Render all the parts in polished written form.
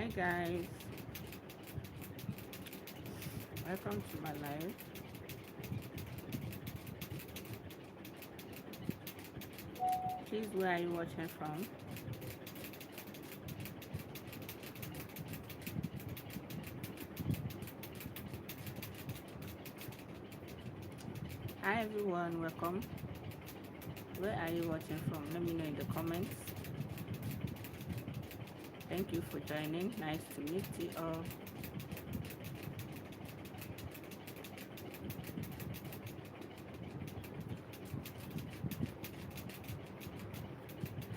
Hi guys, welcome to my live. Please, where are you watching from? Hi everyone, welcome. Where are you watching from? Let me know in the comments. Thank you for joining. Nice to meet you all.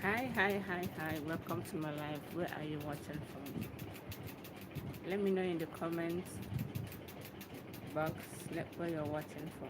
Hi. Welcome to my live. Where are you watching from? Let me know in the comments box where you're watching from.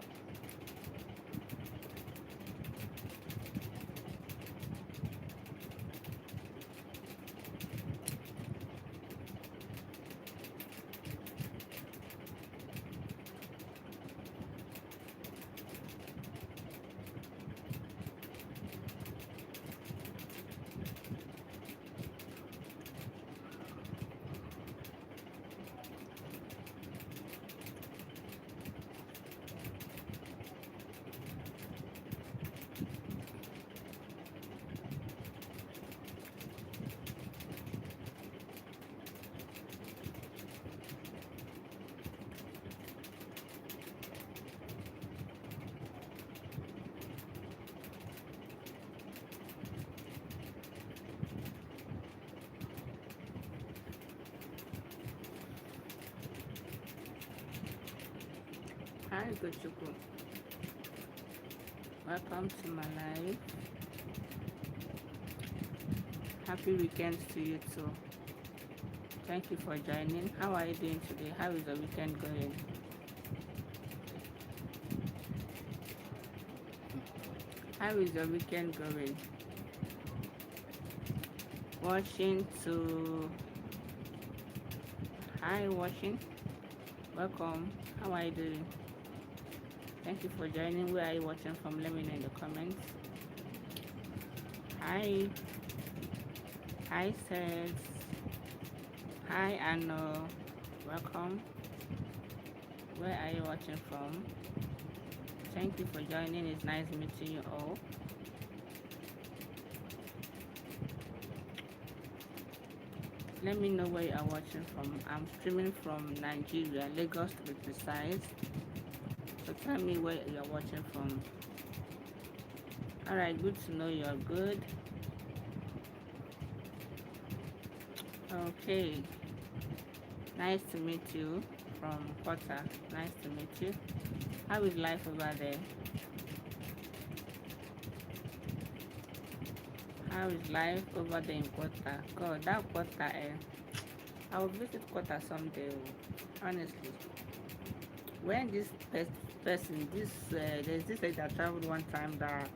Hi Gochuku. Welcome to my live. Happy weekend to you too. Thank you for joining. How are you doing today? How is the weekend going? How is your weekend going? Watching to Hi watching. Welcome. How are you doing? Thank you for joining. Where are you watching from? Let me know in the comments. Hi. Hi Seth. Hi Anno. Welcome. Where are you watching from? Thank you for joining. It's nice meeting you all. Let me know where you are watching from. I'm streaming from Nigeria, Lagos to be precise. So tell me where you are watching from. Alright, good to know you're good. Okay. Nice to meet you from Qatar. Nice to meet you. How is life over there? How is life over there in Qatar? God, that Qatar, I will visit Qatar someday, honestly. When this person, there's this lady that traveled one time that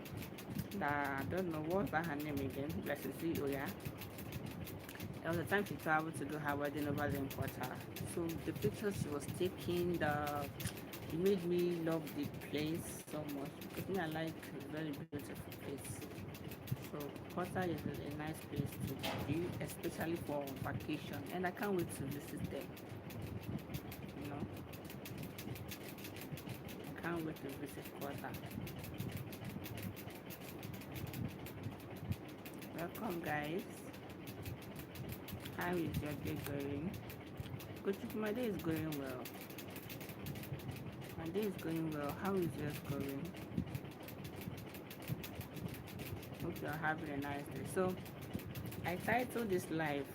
I don't know what's that her name again. Blessing CEO, yeah. There was a time she traveled to do her wedding over there in Qatar. So the pictures she was taking, it made me love the place so much because me I like a very beautiful place. So Qatar is a nice place to be, especially for vacation, and I can't wait to visit them. You know, I can't wait to visit Qatar. Welcome, guys. How is your day going? Good. My day is going well. My day is going well. How is yours going? Hope you're having a nice day. So, I titled this live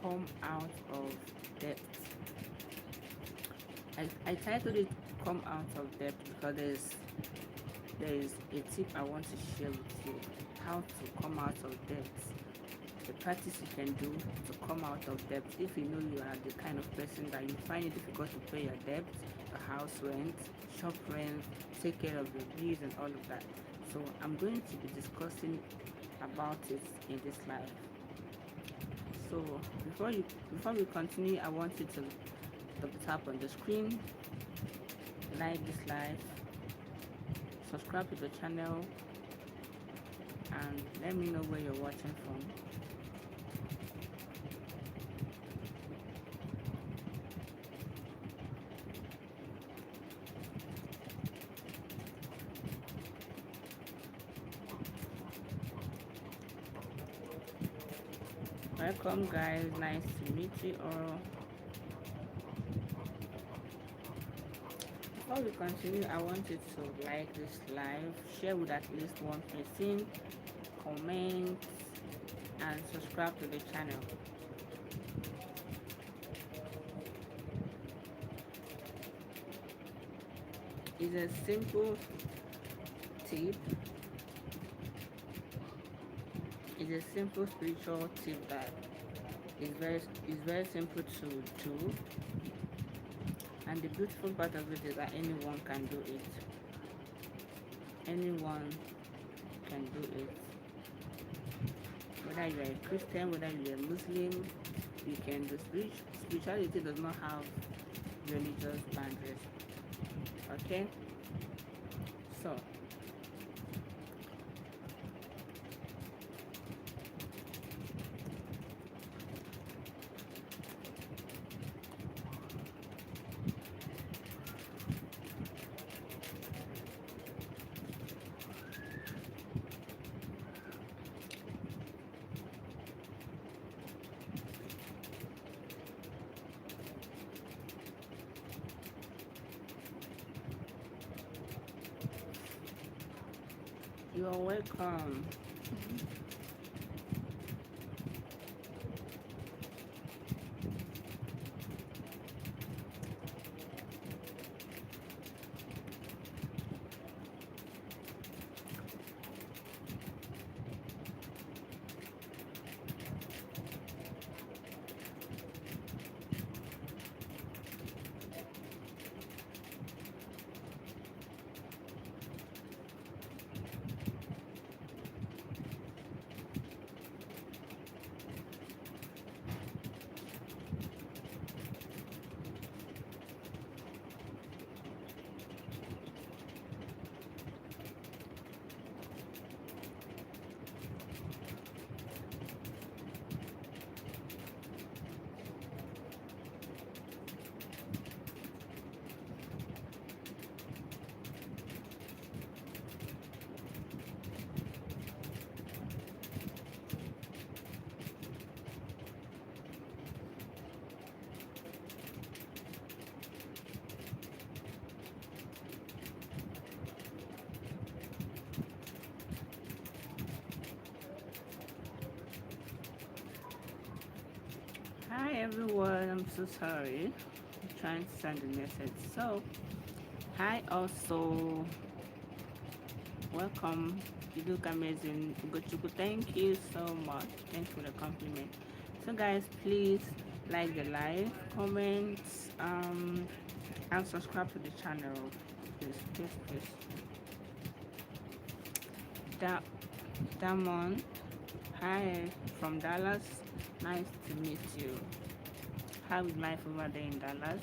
"Come Out of Debt." I titled it "Come Out of Debt" because there is a tip I want to share with you: how to come out of debt. The practice you can do to come out of debt if you know you are the kind of person that you find it difficult to pay your debt, your house rent, shop rent, take care of your bills and all of that. So I'm going to be discussing about it in this live. So before we continue, I want you to double tap on the screen, like this live, subscribe to the channel, and let me know where you're watching from. Welcome, guys. Nice to meet you all. Before we continue, I want you to like this live, share with at least one person, comment, and subscribe to the channel. It's a simple tip. It's a simple spiritual tip that is very simple to do, and the beautiful part of it is that anyone can do it. Anyone can do it. Whether you are a Christian, whether you are a Muslim, you can do. Spirituality does not have religious boundaries. Okay, so you are welcome. Hi everyone, I'm so sorry. I'm trying to send a message. So, hi also. Welcome. You look amazing. Ugochukwu, thank you so much. Thanks for the compliment. So guys, please like the live, comment, and subscribe to the channel. Please. Damon, hi from Dallas. Nice to meet you. How is life over there in Dallas?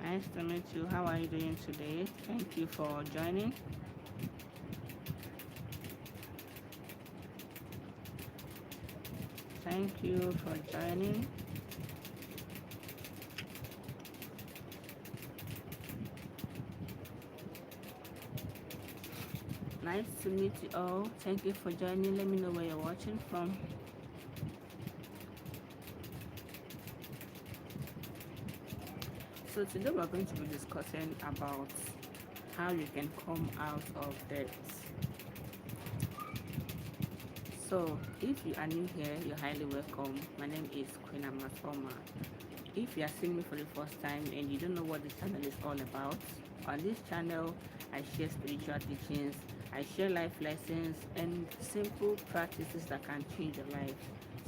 Nice to meet you. How are you doing today? Thank you for joining. Thank you for joining. Nice to meet you all. Thank you for joining. Let me know where you're watching from. So today we're going to be discussing about how you can come out of debt. So if you are new here, you're highly welcome. My name is Queen Amasoma. If you are seeing me for the first time and you don't know what this channel is all about, on this channel I share spiritual teachings, I share life lessons and simple practices that can change your life.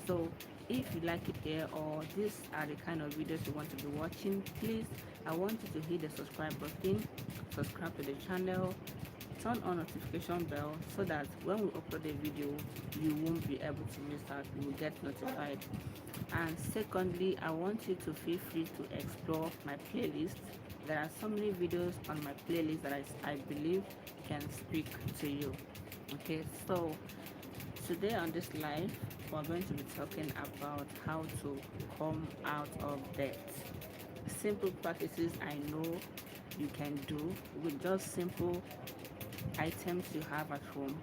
So if you like it here or these are the kind of videos you want to be watching, please, I want you to hit the subscribe button, subscribe to the channel, turn on notification bell so that when we upload a video, you won't be able to miss out. You will get notified. And secondly, I want you to feel free to explore my playlist. There are so many videos on my playlist that I believe can speak to you. Okay, so today on this live, we're going to be talking about how to come out of debt. Simple practices I know you can do with just simple items you have at home.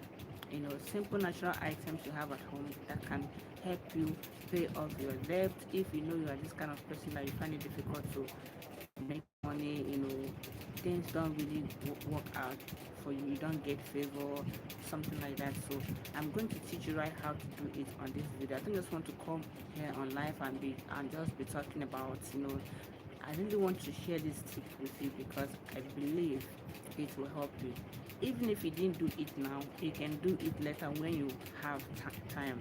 simple natural items you have at home that can help you pay off your debt. If you know you are this kind of person that you find it difficult to make money, things don't really work out for you, you don't get favor, something like that. So I'm going to teach you right how to do it on this video. I don't just want to come here on live and just be talking about, I really want to share this tip with you because I believe it will help you. Even if you didn't do it now, you can do it later when you have time.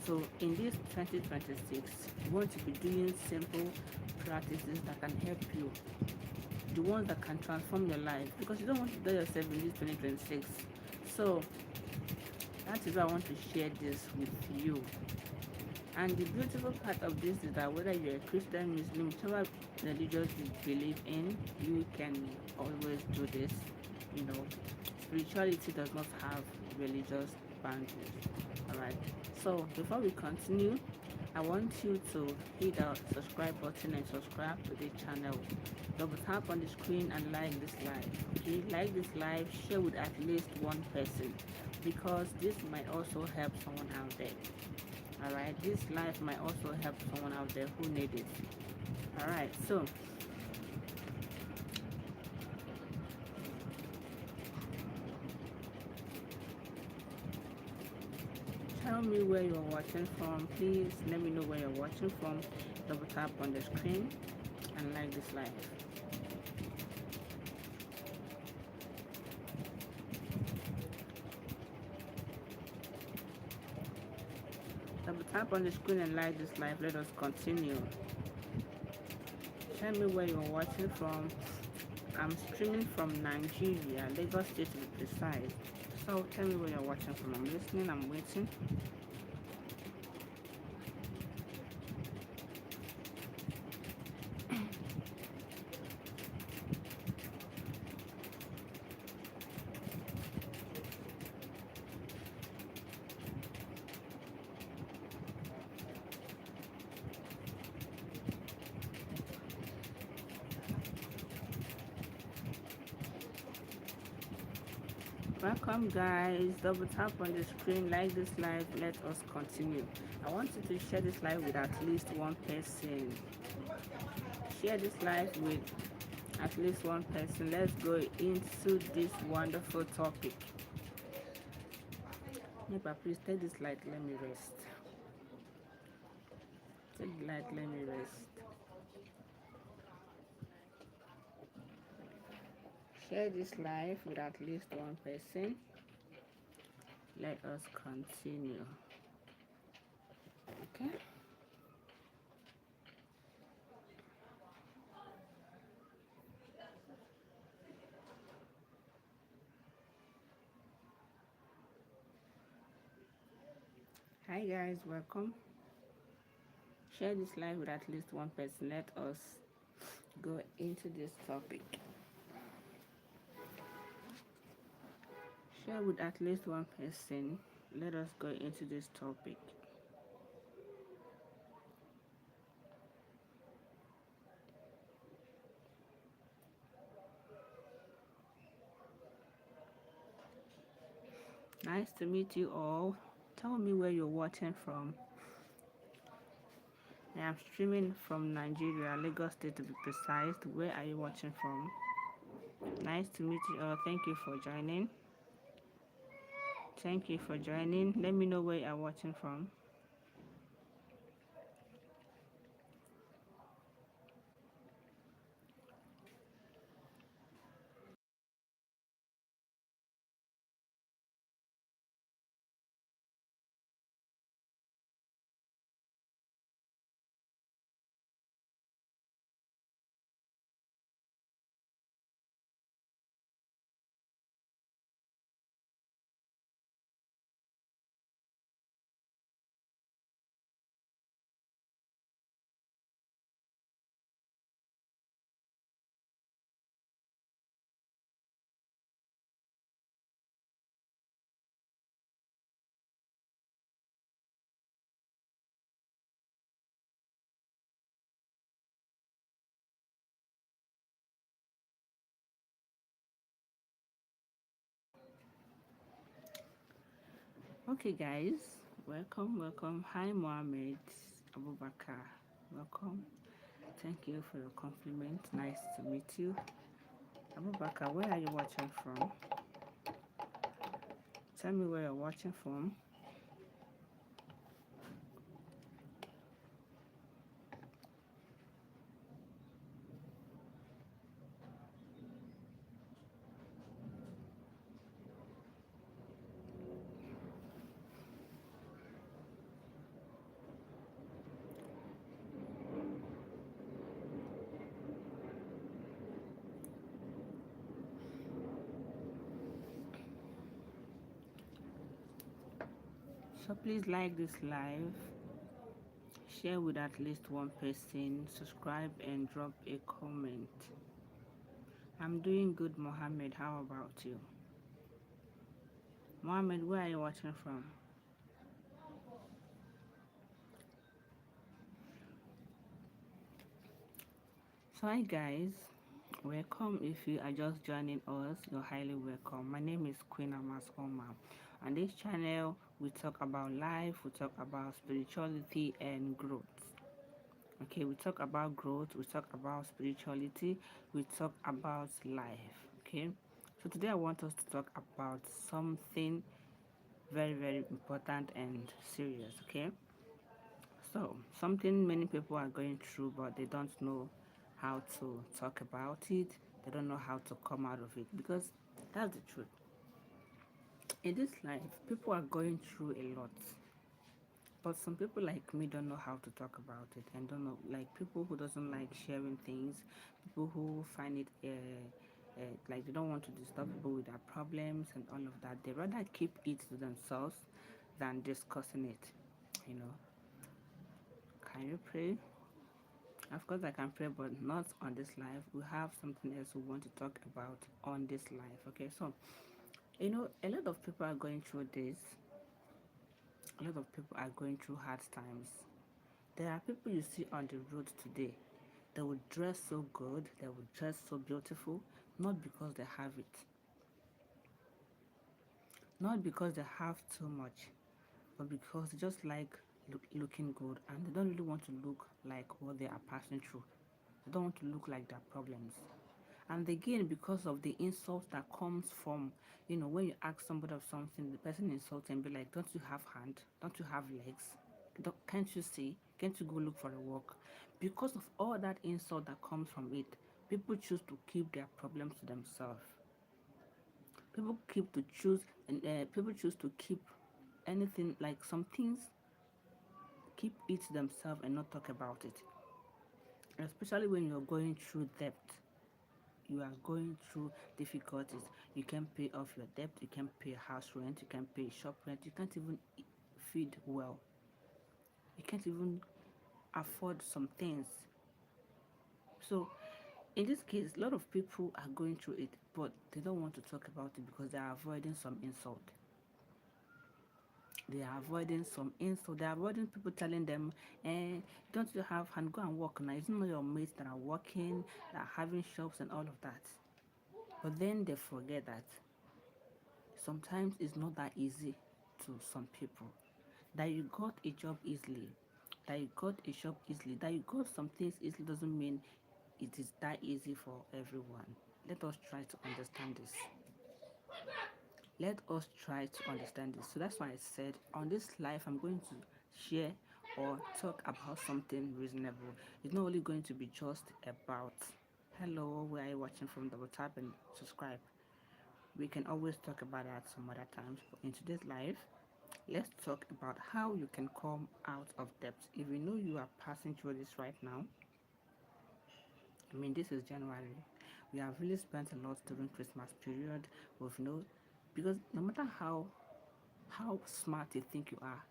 So in this 2026, you want to be doing simple practices that can help you, the ones that can transform your life, because you don't want to die yourself in this 2026. So that is why I want to share this with you. And the beautiful part of this is that whether you're a Christian, Muslim, whichever religion you believe in, you can always do this. You know, Spirituality does not have religious boundaries. Alright. So before we continue, I want you to hit the subscribe button and subscribe to the channel. Double tap on the screen and like this live. Okay, like this live, share with at least one person because this might also help someone out there. Alright, this live might also help someone out there who need it. Alright, so tell me where you're watching from. Please let me know where you're watching from. Double tap on the screen and like this live. Double tap on the screen and like this live. Let us continue. Tell me where you're watching from. I'm streaming from Nigeria, Lagos State to be precise. So tell me where you're watching from. I'm listening, I'm waiting. Welcome guys, double tap on the screen, like this live, let us continue. I want you to share this live with at least one person. Share this live with at least one person. Let's go into this wonderful topic. Neighbor, please take this light, let me rest. Take the light, let me rest. Share this live with at least one person. Let us continue. Okay. Hi guys, welcome. Share this live with at least one person. Let us go into this topic. Share with at least one person. Let us go into this topic. Nice to meet you all. Tell me where you're watching from. I am streaming from Nigeria, Lagos State to be precise. Where are you watching from? Nice to meet you all. Thank you for joining. Thank you for joining. Let me know where you are watching from. Okay, guys, welcome. Hi, Mohammed Abubakar. Welcome. Thank you for your compliment. Nice to meet you. Abubakar, where are you watching from? Tell me where you're watching from. So please like this live, share with at least one person, subscribe and drop a comment. I'm doing good, Mohammed. How about you? Mohammed, where are you watching from? So hi guys, welcome. If you are just joining us, you're highly welcome. My name is Queen Amas Oma. On this channel, we talk about life, we talk about spirituality and growth. Okay, we talk about growth, we talk about spirituality, we talk about life. Okay, so today I want us to talk about something very important and serious. Okay, so something many people are going through, but they don't know how to talk about it. They don't know how to come out of it, because that's the truth. In this life, people are going through a lot, but some people like me don't know how to talk about it, and don't know, like people who doesn't like sharing things, people who find it like they don't want to disturb people with their problems and all of that. They rather keep it to themselves than discussing it. You know, can you pray? Of course, I can pray, but not on this life. We have something else we want to talk about on this life. Okay, so a lot of people are going through this. A lot of people are going through hard times. There are people you see on the road today. They will dress so good, they will dress so beautiful, not because they have it, not because they have too much, but because they just like looking good, and they don't really want to look like what they are passing through. They don't want to look like their problems. And again, because of the insult that comes from, when you ask somebody of something, the person insults and be like, don't you have hand? Don't you have legs? Can't you see? Can't you go look for a work? Because of all that insult that comes from it, people choose to keep their problems to themselves. People choose to keep anything, like some things, keep it to themselves and not talk about it. Especially when you're going through debt, you are going through difficulties. You can pay off your debt, you can pay house rent, you can pay shop rent, you can't even feed well, you can't even afford some things. So in this case, a lot of people are going through it, but they don't want to talk about it because they are avoiding some insult. They are avoiding some insult. They are avoiding people telling them, don't you have hand, go and work now. It's not your mates that are working, that are having shops and all of that. But then they forget that sometimes it's not that easy to some people. That you got a job easily, that you got a shop easily, that you got some things easily doesn't mean it is that easy for everyone. Let us try to understand this. Let us try to understand this. So that's why I said on this live, I'm going to share or talk about something reasonable. It's not only going to be just about hello, where are you watching from, double tap and subscribe. We can always talk about that some other times. But in today's live, let's talk about how you can come out of debt. If you know you are passing through this right now, I mean, this is January. We have really spent a lot during Christmas period with because no matter how smart you think you are,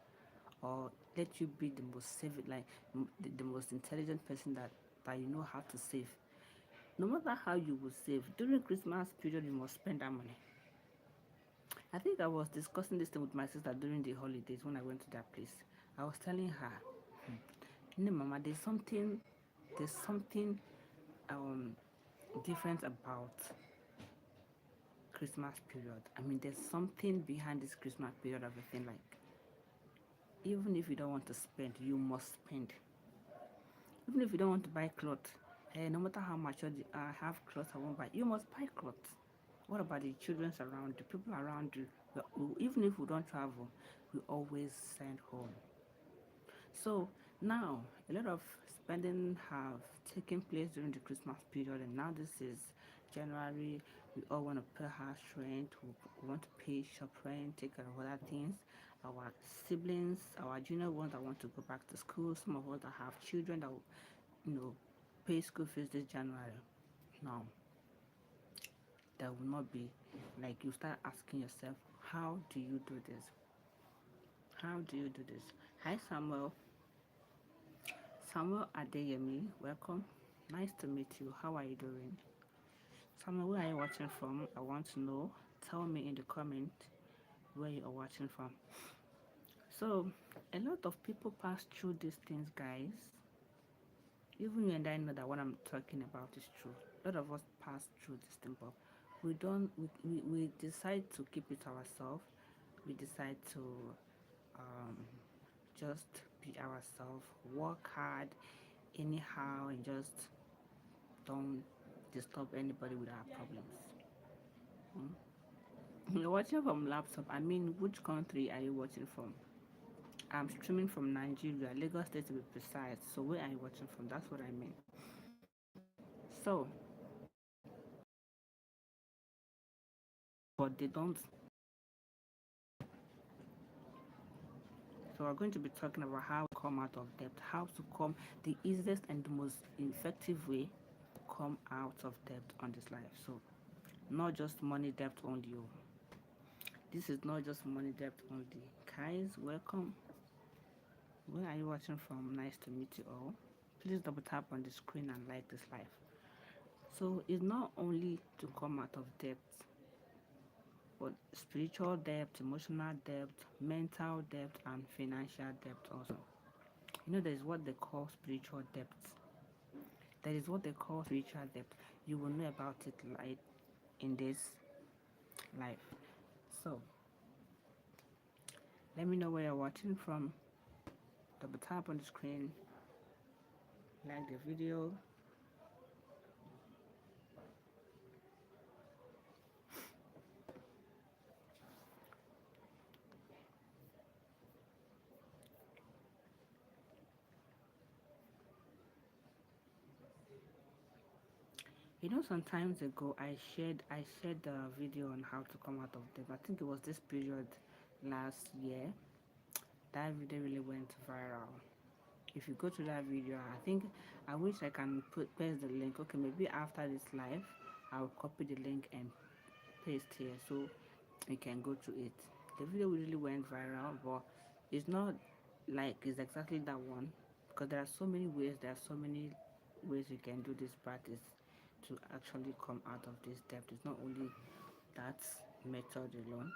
or let you be the most the most intelligent person that you know how to save. No matter how you will save during Christmas period, you must spend that money. I think I was discussing this thing with my sister during the holidays when I went to that place. I was telling her, no, Mama, there's something um different about Christmas period. I mean, there's something behind this Christmas period of a thing. Like, even if you don't want to spend, you must spend. Even if you don't want to buy clothes, no matter how much I have clothes I won't buy, you must buy clothes. What about the children around you, people around you? Even if we don't travel, we always send home. So now a lot of spending have taken place during the Christmas period, and now this is January. We all want to pay house rent. We want to pay shop rent, take care of other things. Our siblings, our junior ones that want to go back to school. Some of us that have children that will, pay school fees this January. Now, that will not be like you start asking yourself, how do you do this? How do you do this? Hi, Samuel. Samuel Adeyemi, welcome. Nice to meet you. How are you doing? Samuel, where are you watching from? I want to know. Tell me in the comment where you are watching from. So, a lot of people pass through these things, guys. Even you and I know that what I'm talking about is true. A lot of us pass through this thing, but we don't. We decide to keep it to ourselves. We decide to um, just be ourselves, work hard anyhow, and just don't disturb anybody with our problems. You're watching from laptop. I mean, which country are you watching from? I'm streaming from Nigeria, Lagos State to be precise. So where are you watching from? That's what I mean. So, but they don't. So we're going to be talking about how to come out of debt, how to come the easiest and the most effective way to come out of debt on this life. So not just money debt only. This is not just money debt only. Guys, welcome. Where are you watching from? Nice to meet you all. Please double tap on the screen and like this live. So it's not only to come out of debt, but spiritual debt, emotional debt, mental debt, and financial debt also. There is what they call spiritual debt. That is what they call spiritual debt. You will know about it like in this life. So let me know where you're watching from. Double tap on the screen, like the video. Some times ago I shared the video on how to come out of debt. I think it was this period last year. That video really went viral. If you go to that video, I wish I can paste the link. Okay, maybe after this live I'll copy the link and paste here so you can go to it. The video really went viral, but it's not like it's exactly that one, because there are so many ways you can do this practice to actually come out of this debt. It's not only that method alone.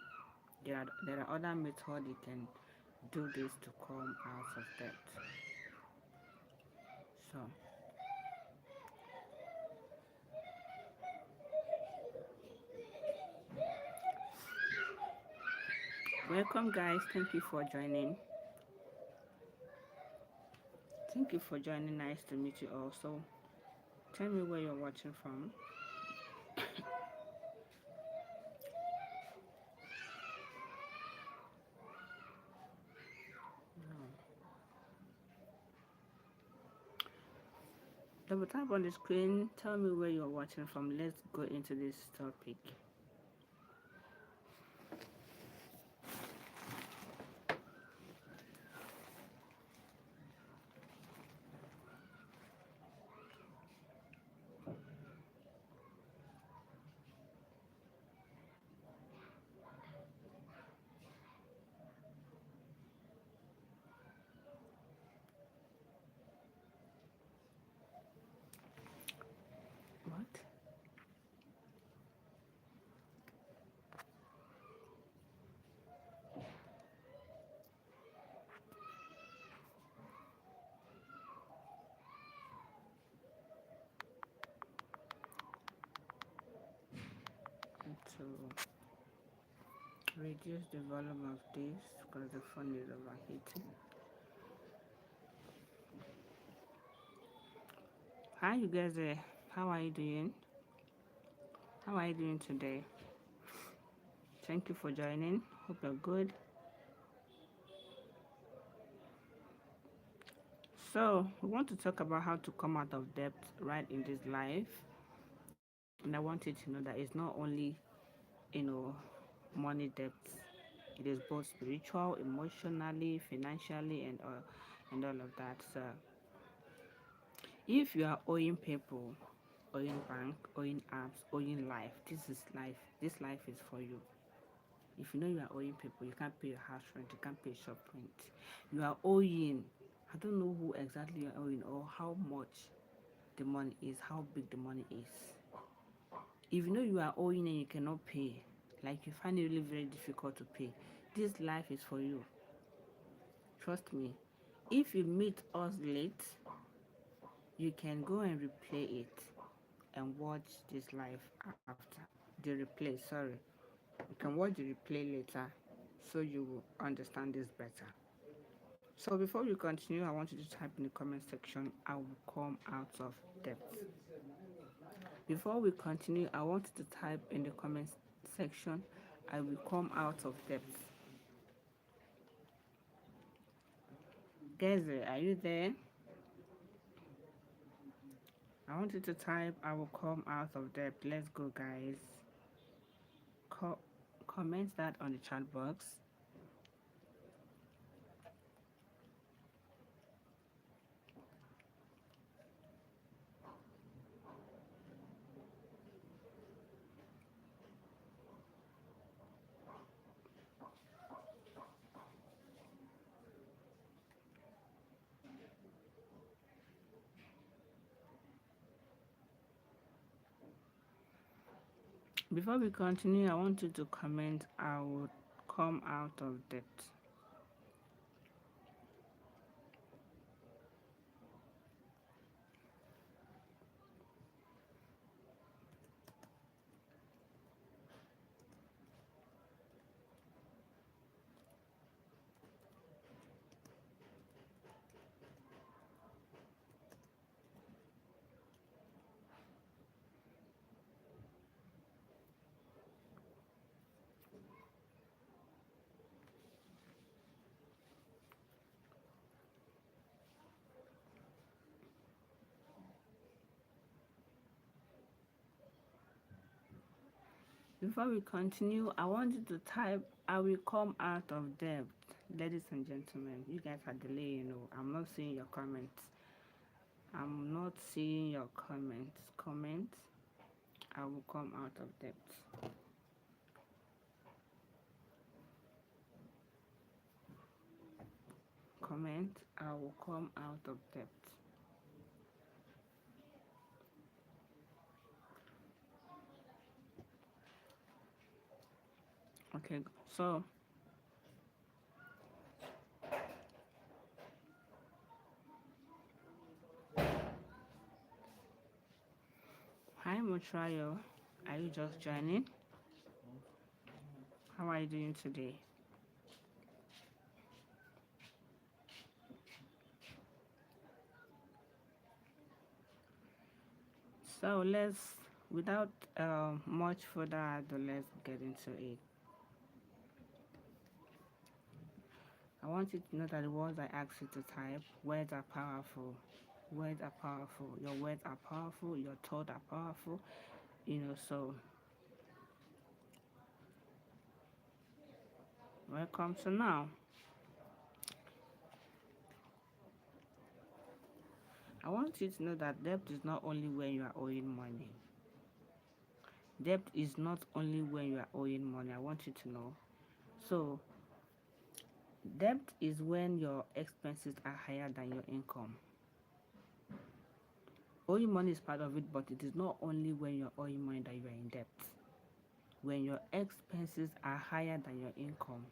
There are other methods you can do this to come out of debt. So welcome, guys. Thank you for joining. Nice to meet you all. So tell me where you're watching from. Double tap on the screen. Tell me where you're watching from. Let's go into this topic. What? reduce the volume of this because the phone is overheating. Hi, you guys. How are you doing? How are you doing today? Thank you for joining. Hope you're good. So, we want to talk about how to come out of debt right in this life. And I want you to know that it's not only, you know, money debt. It is both spiritual, emotionally, financially, and all of that. So, if you are owing people, owing bank, owing apps, owing life, this is life. This life is for you. If you know you are owing people, you can't pay your house rent, you can't pay shop rent. You are owing. I don't know who exactly you're owing or how much the money is, how big the money is. If you know you are owing and you cannot pay, like you find it really very difficult to pay, this life is for you. Trust me. If you meet us late, you can go and replay it and watch this live after. The replay, sorry. You can watch the replay later so you will understand this better. So before we continue, I want you to type in the comment section, I will come out of debt. Before we continue, I want you to type in the comment section, I will come out of debt. Guys, are you there? I want you to type, I will come out of debt. Let's go, guys. Comment that on the chat box. Before we continue, I want you to comment, I will come out of debt. Before we continue, I want you to type, I will come out of debt. Ladies and gentlemen, you guys are delaying. I'm not seeing your comments. I'm not seeing your comments. Comment, I will come out of debt. Comment, I will come out of debt. Okay, so hi Mutrayo, are you just joining? How are you doing today? So without much further ado, let's get into it. I want you to know that the words I ask you to type, words are powerful. Words are powerful. Your words are powerful. Your thoughts are powerful. So welcome. So now, I want you to know that debt is not only when you are owing money. Debt is not only when you are owing money. I want you to know. So, debt is when your expenses are higher than your income. Owing money is part of it, but it is not only when you're owing money that you are in debt. When your expenses are higher than your income,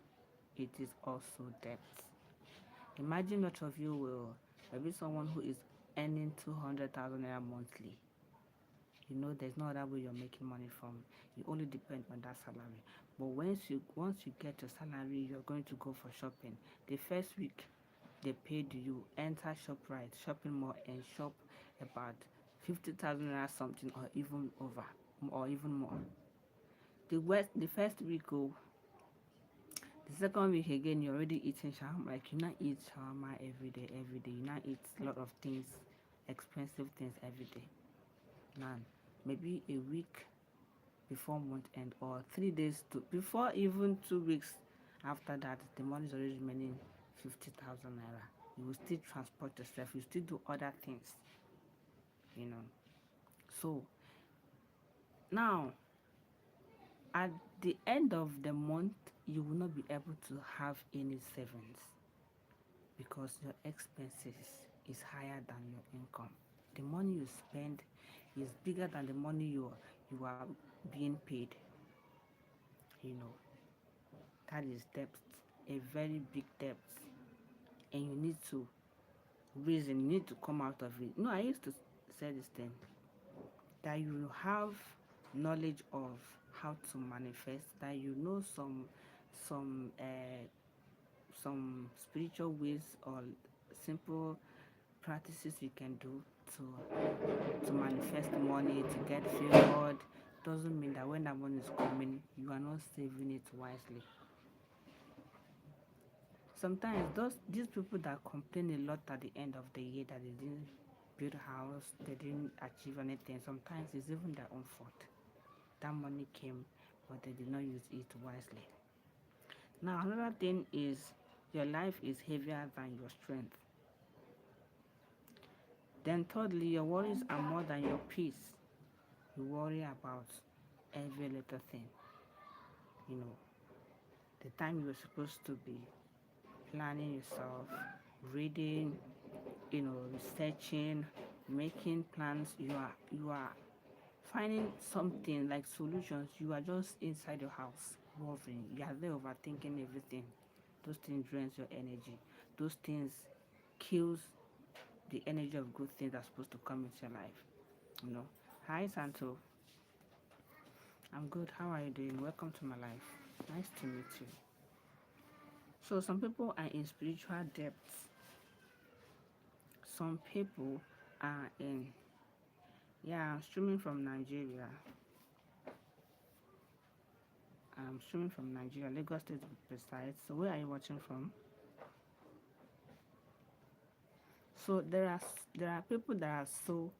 it is also debt. Imagine lot of you will maybe someone who is earning 200,000 naira monthly. There's no other way you're making money from. You only depend on that salary. But once you get your salary, you're going to go for shopping. The first week they paid you, enter ShopRite shopping mall and shop about 50,000 naira something, or even over, or even more. The first week go, the second week again, you're already eating shawarma. Like, you not eat shawarma every day, every day. You not eat a lot of things, expensive things every day. Now, maybe a week before month end, or 3 days to before, even 2 weeks after that, the money is already remaining 50,000 naira. You will still transport yourself. You still do other things. You know. So now, at the end of the month, you will not be able to have any savings, because your expenses is higher than your income. The money you spend is bigger than the money you are being paid. You know, that is debt, a very big debt, and you need to reason. You need to come out of it. I used to say this thing, that you have knowledge of how to manifest, that some some spiritual ways or simple practices you can do to manifest money, to get favored. Doesn't mean that when that money is coming, you are not saving it wisely. Sometimes these people that complain a lot at the end of the year that they didn't build a house, they didn't achieve anything, sometimes it's even their own fault. That money came, but they did not use it wisely. Now, another thing is, your life is heavier than your strength. Then thirdly, your worries are more than your peace. You worry about every little thing. You know, the time you're supposed to be planning yourself, reading, researching, making plans, you are finding something like solutions. You are just inside your house worrying. You are there overthinking everything. Those things drains your energy. Those things kills the energy of good things that's supposed to come into your life. Hi Santo. I'm good. How are you doing? Welcome to my life. Nice to meet you. So some people are in spiritual depths. Some people are in, I'm streaming from Nigeria. I'm streaming from Nigeria, Lagos State to be precise. So where are you watching from? So there are people that are so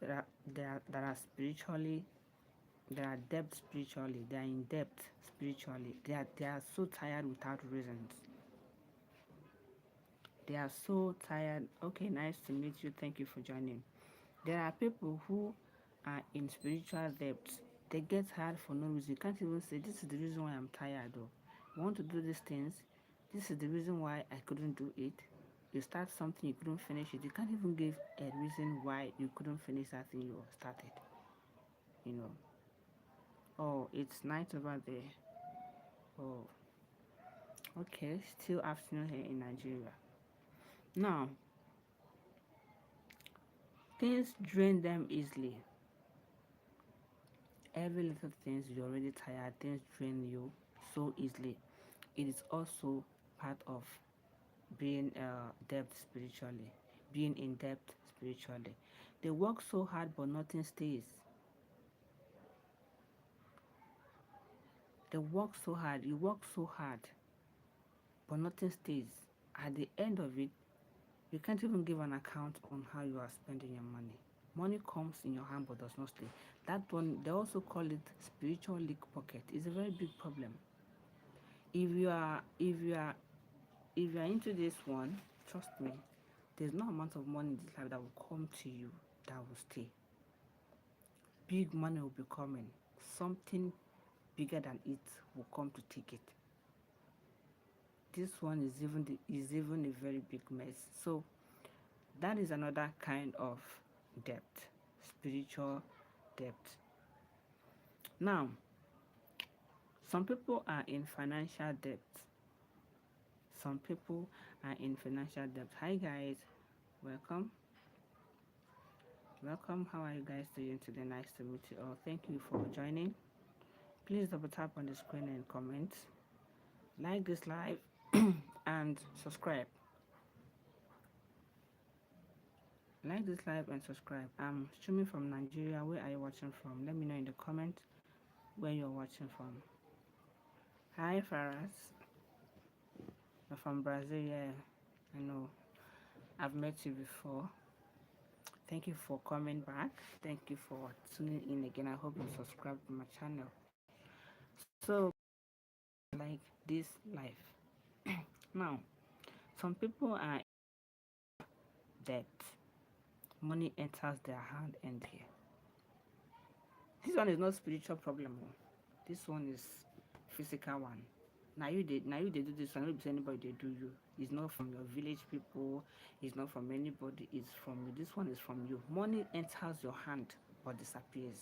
that are spiritually, they are depth spiritually, they are in depth spiritually. They are so tired without reasons. They are so tired. Okay, nice to meet you. Thank you for joining. There are people who are in spiritual depth. They get tired for no reason. You can't even say, this is the reason why I'm tired, though. I want to do these things. This is the reason why I couldn't do it. You start something, you couldn't finish it. You can't even give a reason why you couldn't finish that thing you started. Oh, it's night over there. Oh, okay. Still afternoon here in Nigeria. Now, things drain them easily. Every little things, you're already tired. Things drain you so easily. It is also part of being depth spiritually, being in depth spiritually. They work so hard, but nothing stays. They work so hard. You work so hard, but nothing stays. At the end of it, you can't even give an account on how you are spending your money. Money comes in your hand but does not stay. That one, they also call it spiritual leak pocket. It's a very big problem. If you are into this one, trust me, there's no amount of money in this life that will come to you that will stay. Big money will be coming. Something bigger than it will come to take it. This one is even a very big mess. So that is another kind of debt, spiritual debt. Now, some people are in financial debt. Some people are in financial debt. Hi guys, welcome. Welcome. How are you guys doing today? Nice to meet you all. Thank you for joining. Please double tap on the screen and comment, like this live, and subscribe. Like this live and subscribe. I'm streaming from Nigeria. Where are you watching from? Let me know in the comment where you're watching from. Hi, Faraz. You're from Brazil. Yeah, I know. I've met you before. Thank you for coming back. Thank you for tuning in again. I hope you subscribe to my channel. So, like this life. Now, some people are debt. Money enters their hand and here. This one is not spiritual problem. This one is physical one. Now you they do this one. Not anybody they do you. It's not from your village people. It's not from anybody. It's from you. This one is from you. Money enters your hand but disappears.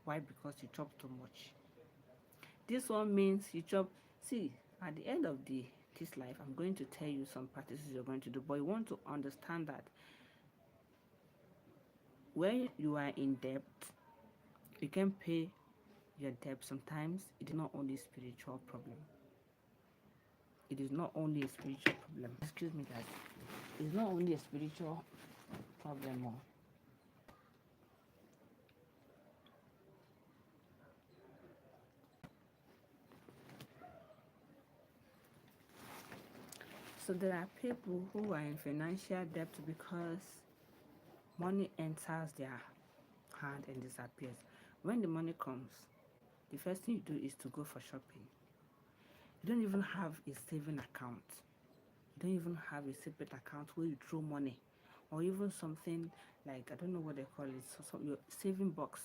Why? Because you chop too much. This one means you chop. See, at the end of this life, I'm going to tell you some practices you're going to do, but you want to understand that when you are in debt, you can pay your debt. Sometimes it is not only spiritual problem. It is not only a spiritual problem. Excuse me, guys. It's not only a spiritual problem. So there are people who are in financial debt because money enters their hand and disappears. When the money comes, the first thing you do is to go for shopping. You don't even have a saving account. You don't even have a separate account where you throw money, or even something like, I don't know what they call it, so your saving box.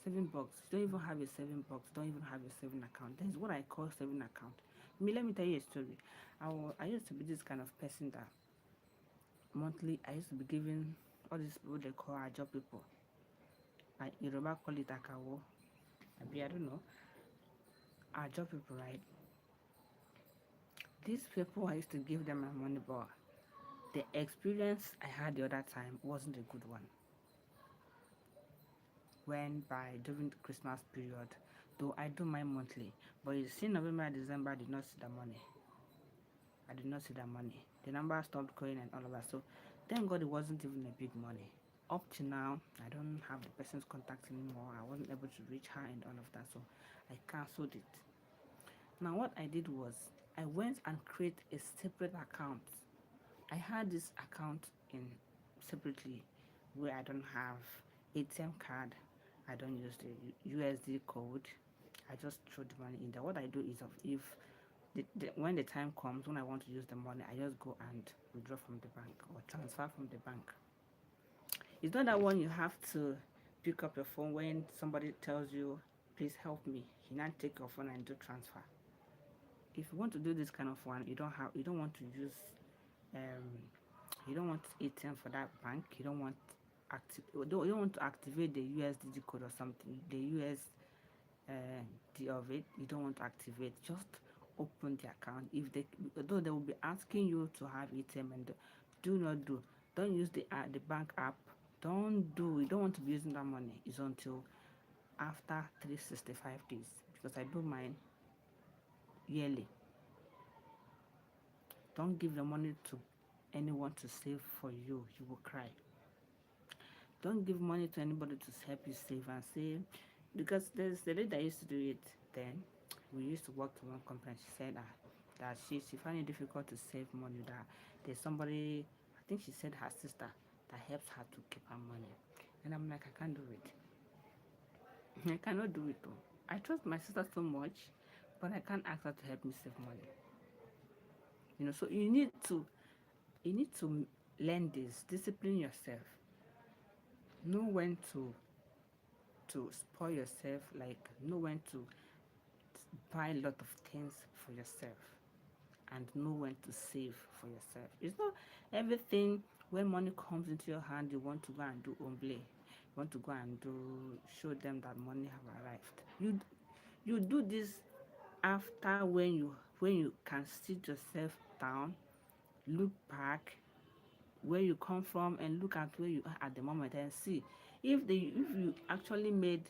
Saving box. You don't even have a saving box. Don't even have a saving account. That is what I call saving account. Let me tell you a story. I used to be this kind of person that monthly I used to be giving all these people they call our job people. Like Yoruba call it akawo. I don't know. Our job people, right? These people I used to give them my money, but the experience I had the other time wasn't a good one. When by during the Christmas period, though I do my monthly, but you see November, December I did not see the money. I did not see the money. The number stopped going and all of that. So thank God it wasn't even a big money. Up to now, I don't have the person's contact anymore. I wasn't able to reach her and all of that. So I cancelled it. Now what I did was I went and created a separate account. I had this account in separately where I don't have ATM card. I don't use the USD code. I just throw the money in there. What I do is if when the time comes when I want to use the money, I just go and withdraw from the bank or transfer from the bank. It's not that one you have to pick up your phone when somebody tells you, please help me. You now take your phone and do transfer. If you want to do this kind of one, you don't want to use you don't want ATM for that bank. You don't want you don't want to activate the USDD code or something. The USD of it, you don't want to activate. Just open the account. If they Though they will be asking you to have ATM, and do not do. Don't use the bank app. Don't do. You don't want to be using that money. It's until after 365 days, because I do mine yearly. Don't give the money to anyone to save for you. You will cry. Don't give money to anybody to help you save and save, because there's the lady that used to do it then. We used to work to one company. She said that she found it difficult to save money, that there's somebody, I think she said her sister, that helps her to keep her money. And I'm like, I can't do it. I cannot do it though. I trust my sister so much, but I can't ask her to help me save money. So you need to learn this, discipline yourself, know when to spoil yourself, like know when to buy a lot of things for yourself, and know when to save for yourself. It's not everything when money comes into your hand you want to go and do omble. You want to go and do show them that money have arrived. You do this after when you can sit yourself down, look back, where you come from and look at where you are at the moment and see if you actually made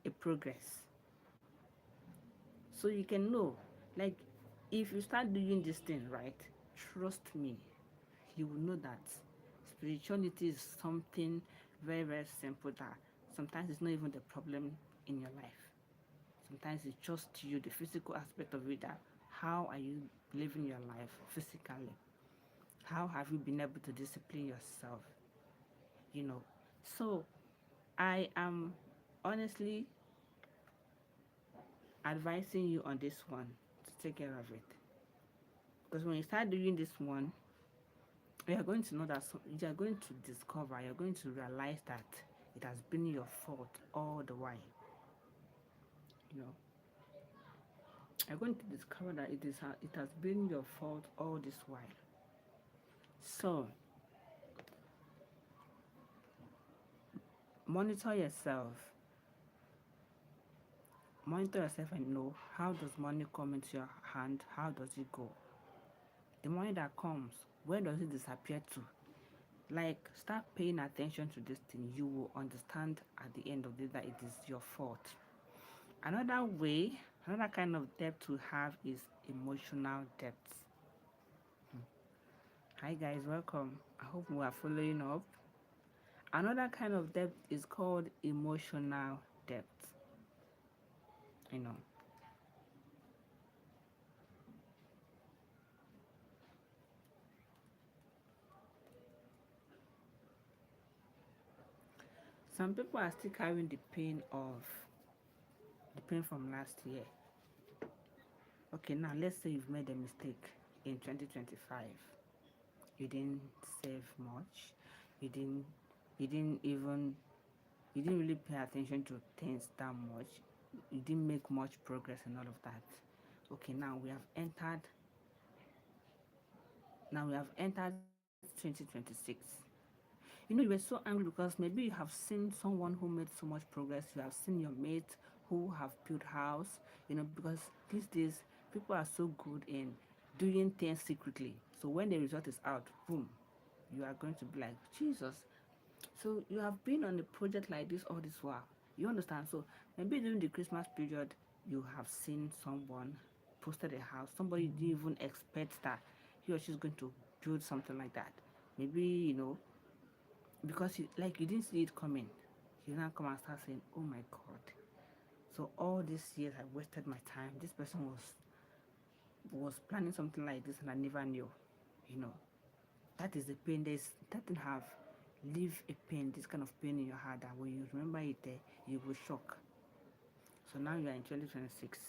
a progress, so you can know, like, if you start doing this thing right, trust me, you will know that spirituality is something very, very simple, that sometimes it's not even the problem in your life. Sometimes it's just you, the physical aspect of it, that how are you living your life physically, how have you been able to discipline yourself, you know. So I am honestly advising you on this one to take care of it, because when you start doing this one, you are going to know that you are going to discover, you're going to realize that it has been your fault all the while. You know, you're going to discover that it has been your fault all this while. So monitor yourself, and know, how does money come into your hand? How does it go? The money that comes, where does it disappear to? Like, start paying attention to this thing. You will understand at the end of the day that it is your fault. Another way, another kind of debt to have is emotional debt. Hi guys, welcome. I hope we are following up. Another kind of debt is called emotional debt. You know, some people are still carrying the pain from last year. Okay, now let's say you've made a mistake in 2025. You didn't save much. You didn't you didn't even you didn't really pay attention to things that much. You didn't make much progress and all of that. Okay, now we have entered 2026. You know, you were so angry because maybe you have seen someone who made so much progress. You have seen your mate who have built house, because these days people are so good in doing things secretly. So when the result is out, boom, you are going to be like, Jesus. So you have been on a project like this all this while. You understand? So maybe during the Christmas period, you have seen someone posted a house. Somebody didn't even expect that he or she's going to build something like that. Maybe, because you didn't see it coming. You now come and start saying, oh my God. So all these years I wasted my time. This person was planning something like this and I never knew. You know, that is the pain. That thing have leave a pain, this kind of pain in your heart, that when you remember it, you will shock. So now you are in 2026.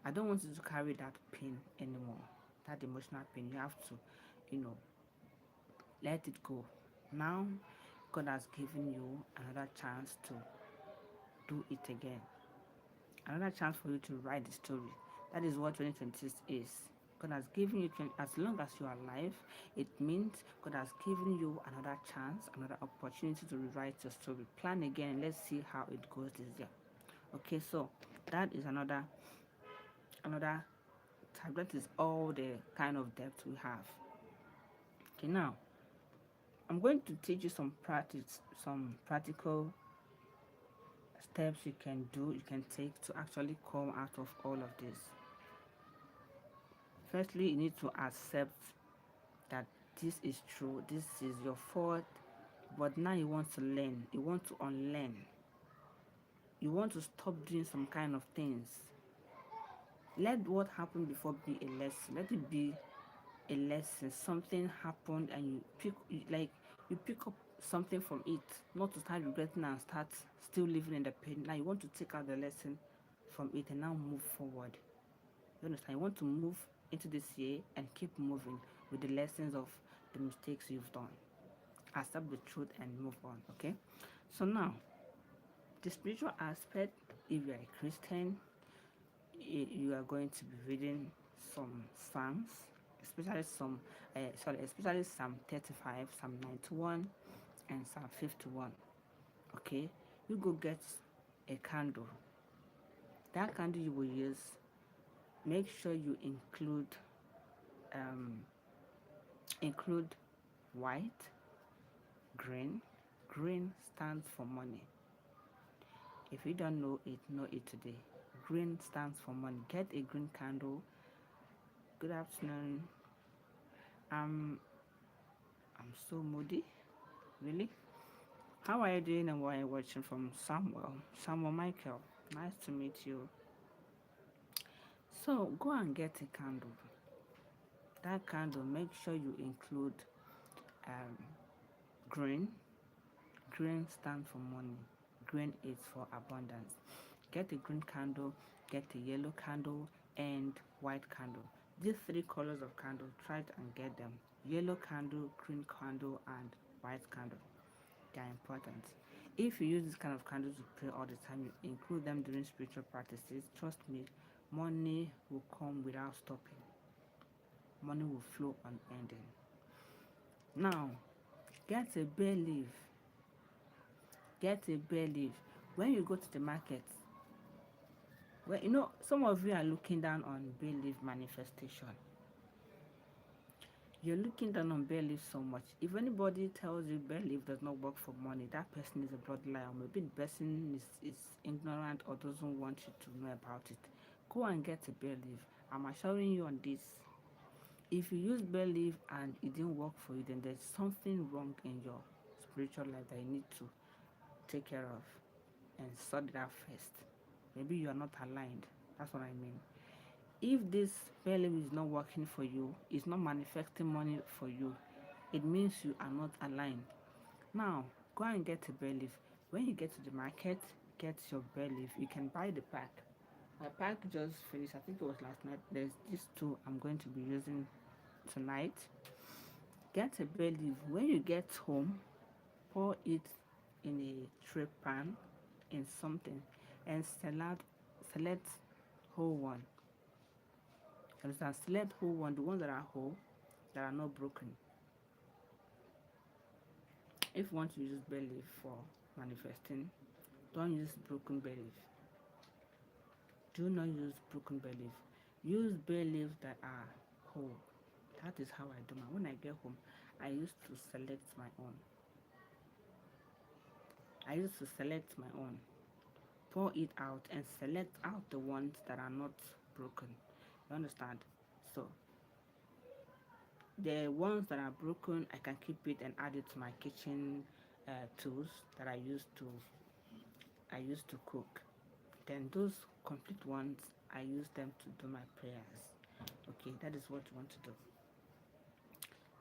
I don't want you to carry that pain anymore, that emotional pain. You have to, you know, let it go. Now, God has given you another chance to do it again. Another chance for you to write the story. That is what 2026 is. God has given you, as long as you are alive, it means God has given you another chance, another opportunity to rewrite your story. Plan again and let's see how it goes this year. Okay, so that is another type. That is all the kind of debt we have. Okay, now I'm going to teach you some practical steps you can take to actually come out of all of this. Firstly, you need to accept that this is true, this is your fault, but now you want to learn, you want to unlearn, you want to stop doing some kind of things. Let what happened before be a lesson. Let it be a lesson. Something happened and you pick up something from it, not to start regretting and start still living in the pain. Now you want to take out the lesson from it and now move forward. You understand? You want to move into this year and keep moving with the lessons of the mistakes you've done. Accept the truth and move on. Okay, so now the spiritual aspect. If you are a Christian, you are going to be reading some psalms, especially especially Psalm 35, Psalm 91, and Psalm 51. Okay, you go get a candle. That candle you will use, make sure you include um include white, green. Green stands for money. If you don't know it today. Green stands for money. Get a green candle. Good afternoon. I'm so moody. Really? How are you doing and why are you watching from Samuel? Samuel Michael. Nice to meet you. So go and get a candle. That candle, make sure you include um, green. Green stands for money. Green is for abundance. Get a green candle, get a yellow candle, and white candle. These three colors of candle, try it and get them. Yellow candle, green candle, and white candle. They are important. If you use this kind of candles to pray all the time, you include them during spiritual practices, trust me, money will come without stopping. Money will flow unending. Now, get a bay leaf. Get a bay leaf. When you go to the market, well, some of you are looking down on bay leaf manifestation. You're looking down on bay leaf so much. If anybody tells you bay leaf does not work for money, that person is a blood liar. Maybe the person is ignorant or doesn't want you to know about it. Go and get a bay leaf. I'm assuring you on this. If you use bay leaf and it didn't work for you, then there's something wrong in your spiritual life that you need to take care of and sort it out first. Maybe you are not aligned. That's what I mean. If this bay leaf is not working for you, it's not manifesting money for you, it means you are not aligned. Now, go and get a bay leaf. When you get to the market, get your bay leaf. You can buy the pack. My pack just finished. I think it was last night. There's these two I'm going to be using tonight. Get a bay leaf. When you get home, pour it in a tray pan in something and select whole one. Understand? Select whole one, the ones that are whole, that are not broken. If you want to use bay leaf for manifesting, don't use broken bay leaf. Do not use broken bay leaf. Use bay leaves that are whole. That is how I do my. When I get home, I used to select my own. Pour it out and select out the ones that are not broken. You understand? So the ones that are broken, I can keep it and add it to my kitchen tools that I used to cook. Then those complete ones, I use them to do my prayers. Okay, that is what you want to do.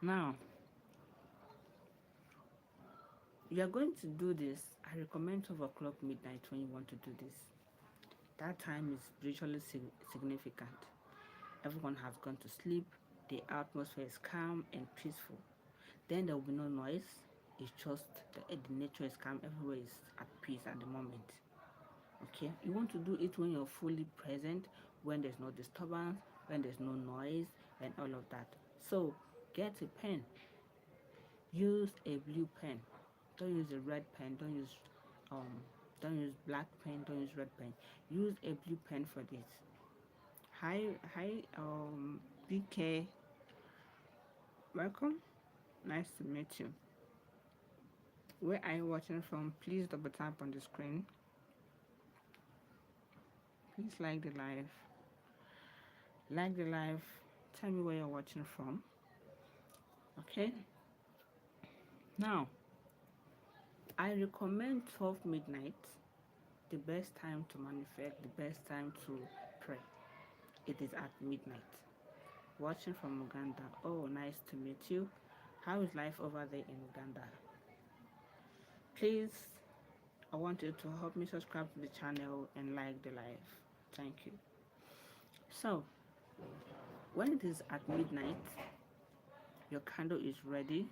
Now, you are going to do this. I recommend 12 o'clock midnight when you want to do this. That time is spiritually significant. Everyone has gone to sleep. The atmosphere is calm and peaceful. Then there will be no noise. It's just the nature is calm. Everywhere is at peace at the moment. Okay, you want to do it when you're fully present, when there's no disturbance, when there's no noise, and all of that. So get a pen. Use a blue pen. Don't use a red pen. Don't use black pen. Don't use red pen. Use a blue pen for this. Hi, BK. Welcome. Nice to meet you. Where are you watching from? Please double tap on the screen. Please like the live. Like the live. Tell me where you're watching from. Okay. Now, I recommend 12 midnight. The best time to manifest. The best time to pray. It is at midnight. Watching from Uganda. Oh, nice to meet you. How is life over there in Uganda? Please, I want you to help me subscribe to the channel and like the live. Thank you. So, when it is at midnight, your candle is ready.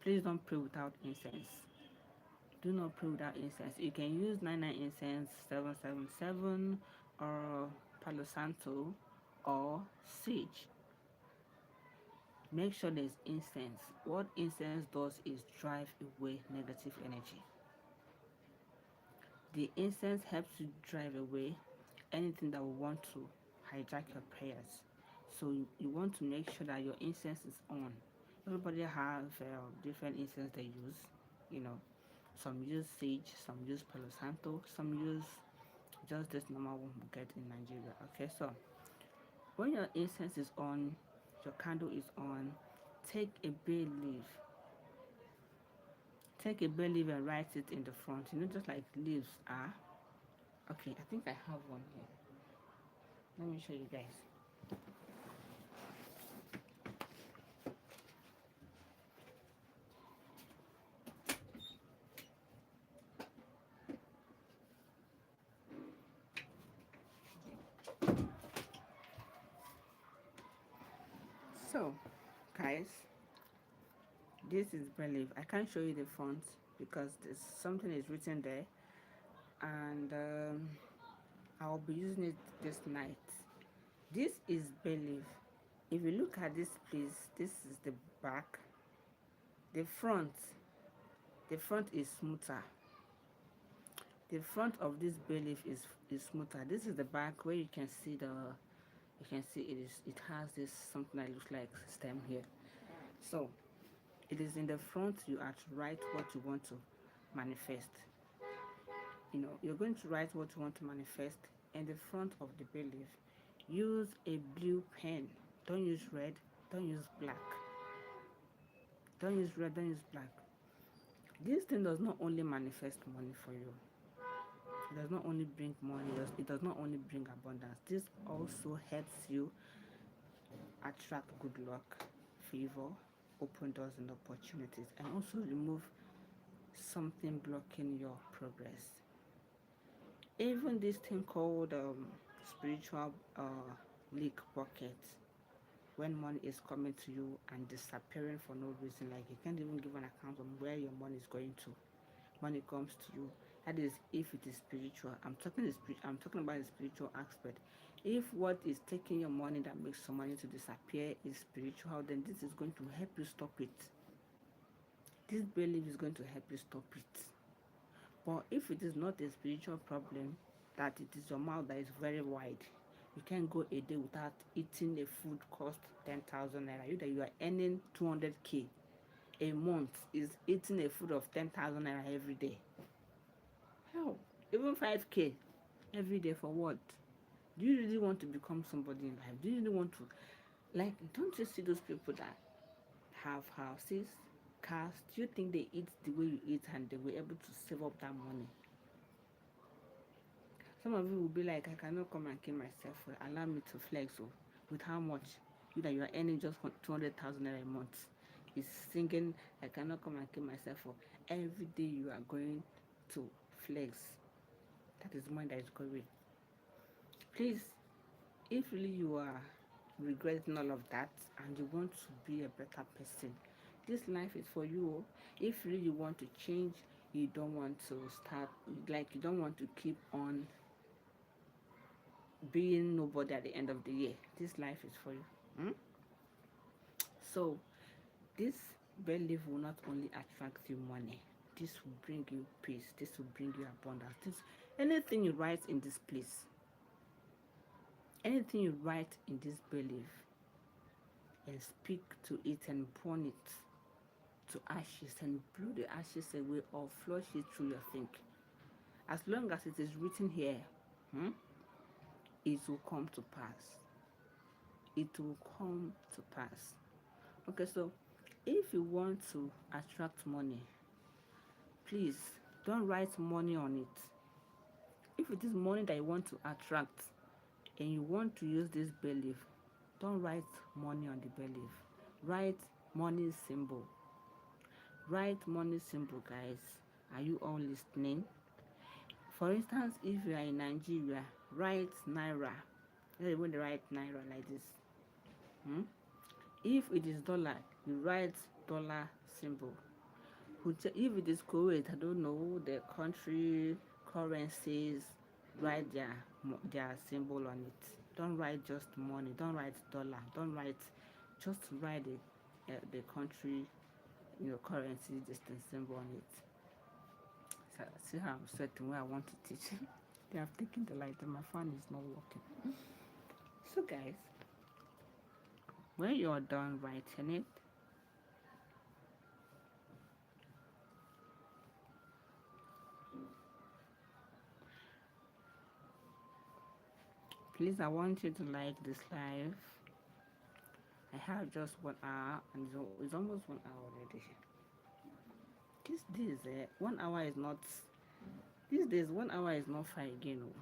Please don't pray without incense. Do not pray without incense. You can use 99 incense, 777, or Palo Santo, or sage. Make sure there's incense. What incense does is drive away negative energy. The incense helps you drive away anything that will want to hijack your prayers. So you want to make sure that your incense is on. Everybody have different incense they use. You know, some use sage, some use Palo Santo, some use just this normal one we get in Nigeria. Okay, so when your incense is on, your candle is on, take a bay leaf. Take a bay leaf and write it in the front. You know, just like leaves are. Okay, I think I have one here. Let me show you guys. So, guys, this is bay leaf. I can't show you the front because there's something is written there, and I'll be using it this night. This is bay leaf. If you look at this, please, this is the back. The front, is smoother. The front of this bay leaf is smoother. This is the back where you can see it has this something that looks like stem here. So it is in the front you are to write what you want to manifest. You know, you're going to write what you want to manifest in the front of the bay leaf. Use a blue pen. Don't use red, don't use black. Don't use red, don't use black. This thing does not only manifest money for you. It does not only bring money, it does not only bring abundance. This also helps you attract good luck, favor, open doors and opportunities, and also remove something blocking your progress. Even this thing called spiritual leak bucket, when money is coming to you and disappearing for no reason, like you can't even give an account on where your money is going to. Money comes to you. That is if it is spiritual. I'm talking about the spiritual aspect. If what is taking your money that makes your money to disappear is spiritual, then this is going to help you stop it. This belief is going to help you stop it. But if it is not a spiritual problem, that it is your mouth that is very wide, you can't go a day without eating a food cost 10,000 naira. You are earning 200k a month is eating a food of 10,000 naira every day. Hell, even 5k every day for what? Do you really want to become somebody in life? Do you really want to, like, don't you see those people that have houses, cars? Do you think they eat the way you eat and they were able to save up that money? Some of you will be like, I cannot come and kill myself. Allow me to flex. So, with how much? You are earning just 200,000 naira a month. Is singing, I cannot come and kill myself. For every day you are going to flex. That is money that is going. Please, if really you are regretting all of that and you want to be a better person, this life is for you. If really you want to change, you don't want to start, like you don't want to keep on being nobody at the end of the year, this life is for you. So this bay leaf will not only attract you money, this will bring you peace, this will bring you abundance. Anything you write in this place, anything you write in this bay leaf, and speak to it and burn it to ashes and blow the ashes away or flush it through your think. As long as it is written here, it will come to pass. It will come to pass. Okay, so if you want to attract money, please don't write money on it. If it is money that you want to attract and you want to use this bay leaf, don't write money on the bay leaf. Write money symbol. Write money symbol, guys. Are you all listening? For instance, if you are in Nigeria, write Naira. You don't even write Naira like this. If it is dollar, you write dollar symbol. If it is Kuwait, I don't know the country currencies, write their symbol on it. Don't write just money. Don't write dollar. Don't write. Just write the country, currency, distant symbol on it. So, see how I'm sweating where I want to teach. They have taken the light and my fan is not working. So guys, when you're done writing it, Please, I want you to like this live. I have just 1 hour, and it's almost 1 hour already. These days, 1 hour is not. These days, 1 hour is not far again. Oh.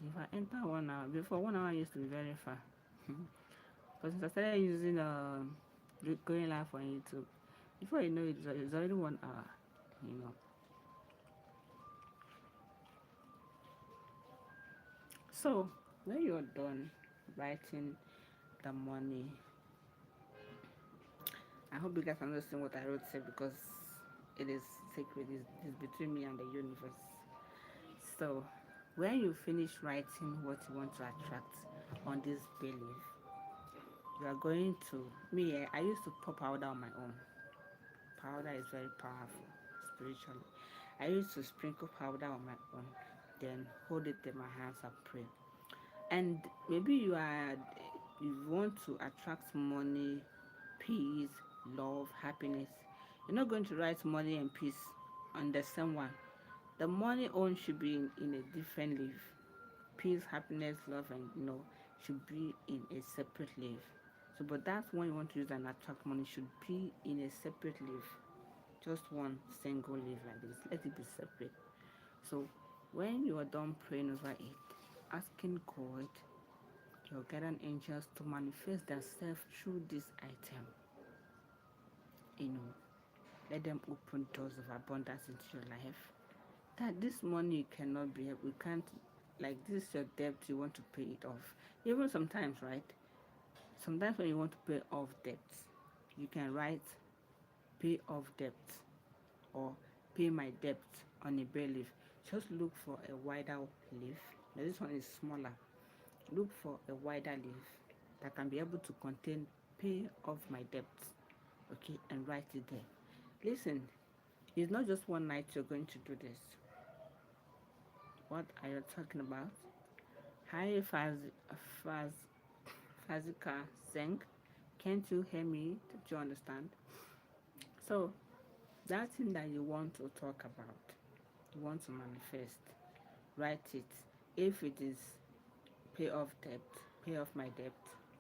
If I enter 1 hour, before 1 hour used to be very far. But since I started using going live on YouTube, before you know it, it's already 1 hour. You know. So when you're done writing the money, I hope you guys understand what I wrote say because it is sacred. It's between me and the universe. So when you finish writing what you want to attract on this belief, you are going to I used to pour powder on my own. Powder is very powerful spiritually. I used to sprinkle powder on my own, then hold it in my hands and pray. And maybe you want to attract money, peace, love, happiness. You're not going to write money and peace on the same one. The money own should be in a different leaf. Peace, happiness, love, and should be in a separate leaf. So, but that's when you want to use and attract money should be in a separate leaf. Just one single leaf like this. Let it be separate. So, when you are done praying over it, asking God, your guardian angels to manifest themselves through this item, let them open doors of abundance into your life. That this money cannot be, we can't, like this your debt, you want to pay it off. Even sometimes, right? Sometimes when you want to pay off debts, you can write pay off debt or pay my debt on a bare leaf. Just look for a wider leaf. Now this one is smaller. Look for a wider leaf that can be able to contain pay off my debt. Okay, and write it there. Listen, it's not just one night you're going to do this. What are you talking about? Hi, Fazika Zeng. Can't you hear me? Did you understand? So, that thing that you want to talk about, you want to manifest, write it. If it is pay off debt, pay off my debt,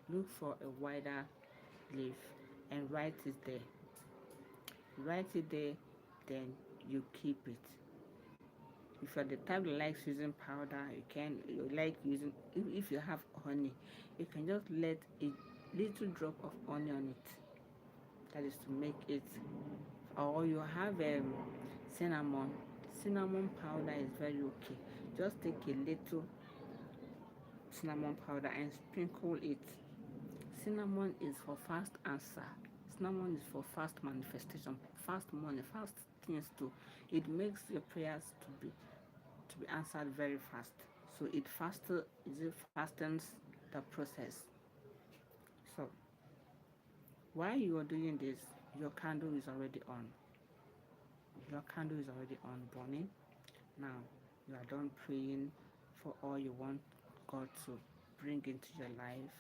look for a wider leaf and write it there. Write it there, then you keep it. If you're the type that likes using powder, you like using, if you have honey, you can just let a little drop of honey on it. That is to make it, or you have cinnamon. Cinnamon powder is very okay. Just take a little cinnamon powder and sprinkle it. Cinnamon is for fast answer. Cinnamon is for fast manifestation, fast money, fast things too. It makes your prayers to be answered very fast. So it fastens the process. So while you are doing this, your candle is already on. Your candle is already on burning. Now you are done praying for all you want God to bring into your life.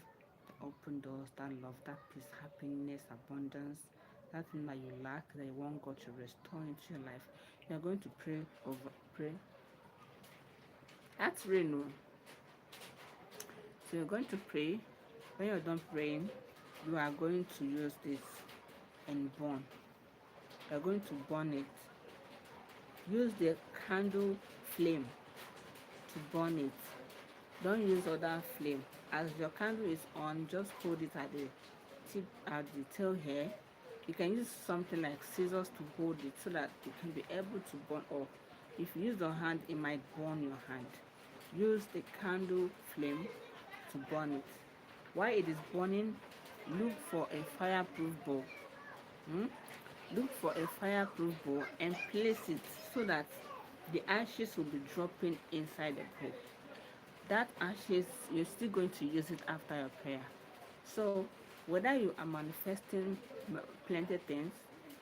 The open doors, that love, that peace, happiness, abundance, that thing that you lack, that you want God to restore into your life. You are going to pray. That's rain. No. So you're going to pray. When you're done praying, you are going to use this and burn. You're going to burn it. Use the candle flame to burn it. Don't use other flame. As your candle is on, just hold it at the tip, at the tail here. You can use something like scissors to hold it so that you can be able to burn off. If you use your hand, it might burn your hand. Use the candle flame to burn it. While it is burning, look for a fireproof bowl. Look for a fireproof bowl and place it so that the ashes will be dropping inside the bowl. That ashes, you're still going to use it after your prayer. So whether you are manifesting plenty things,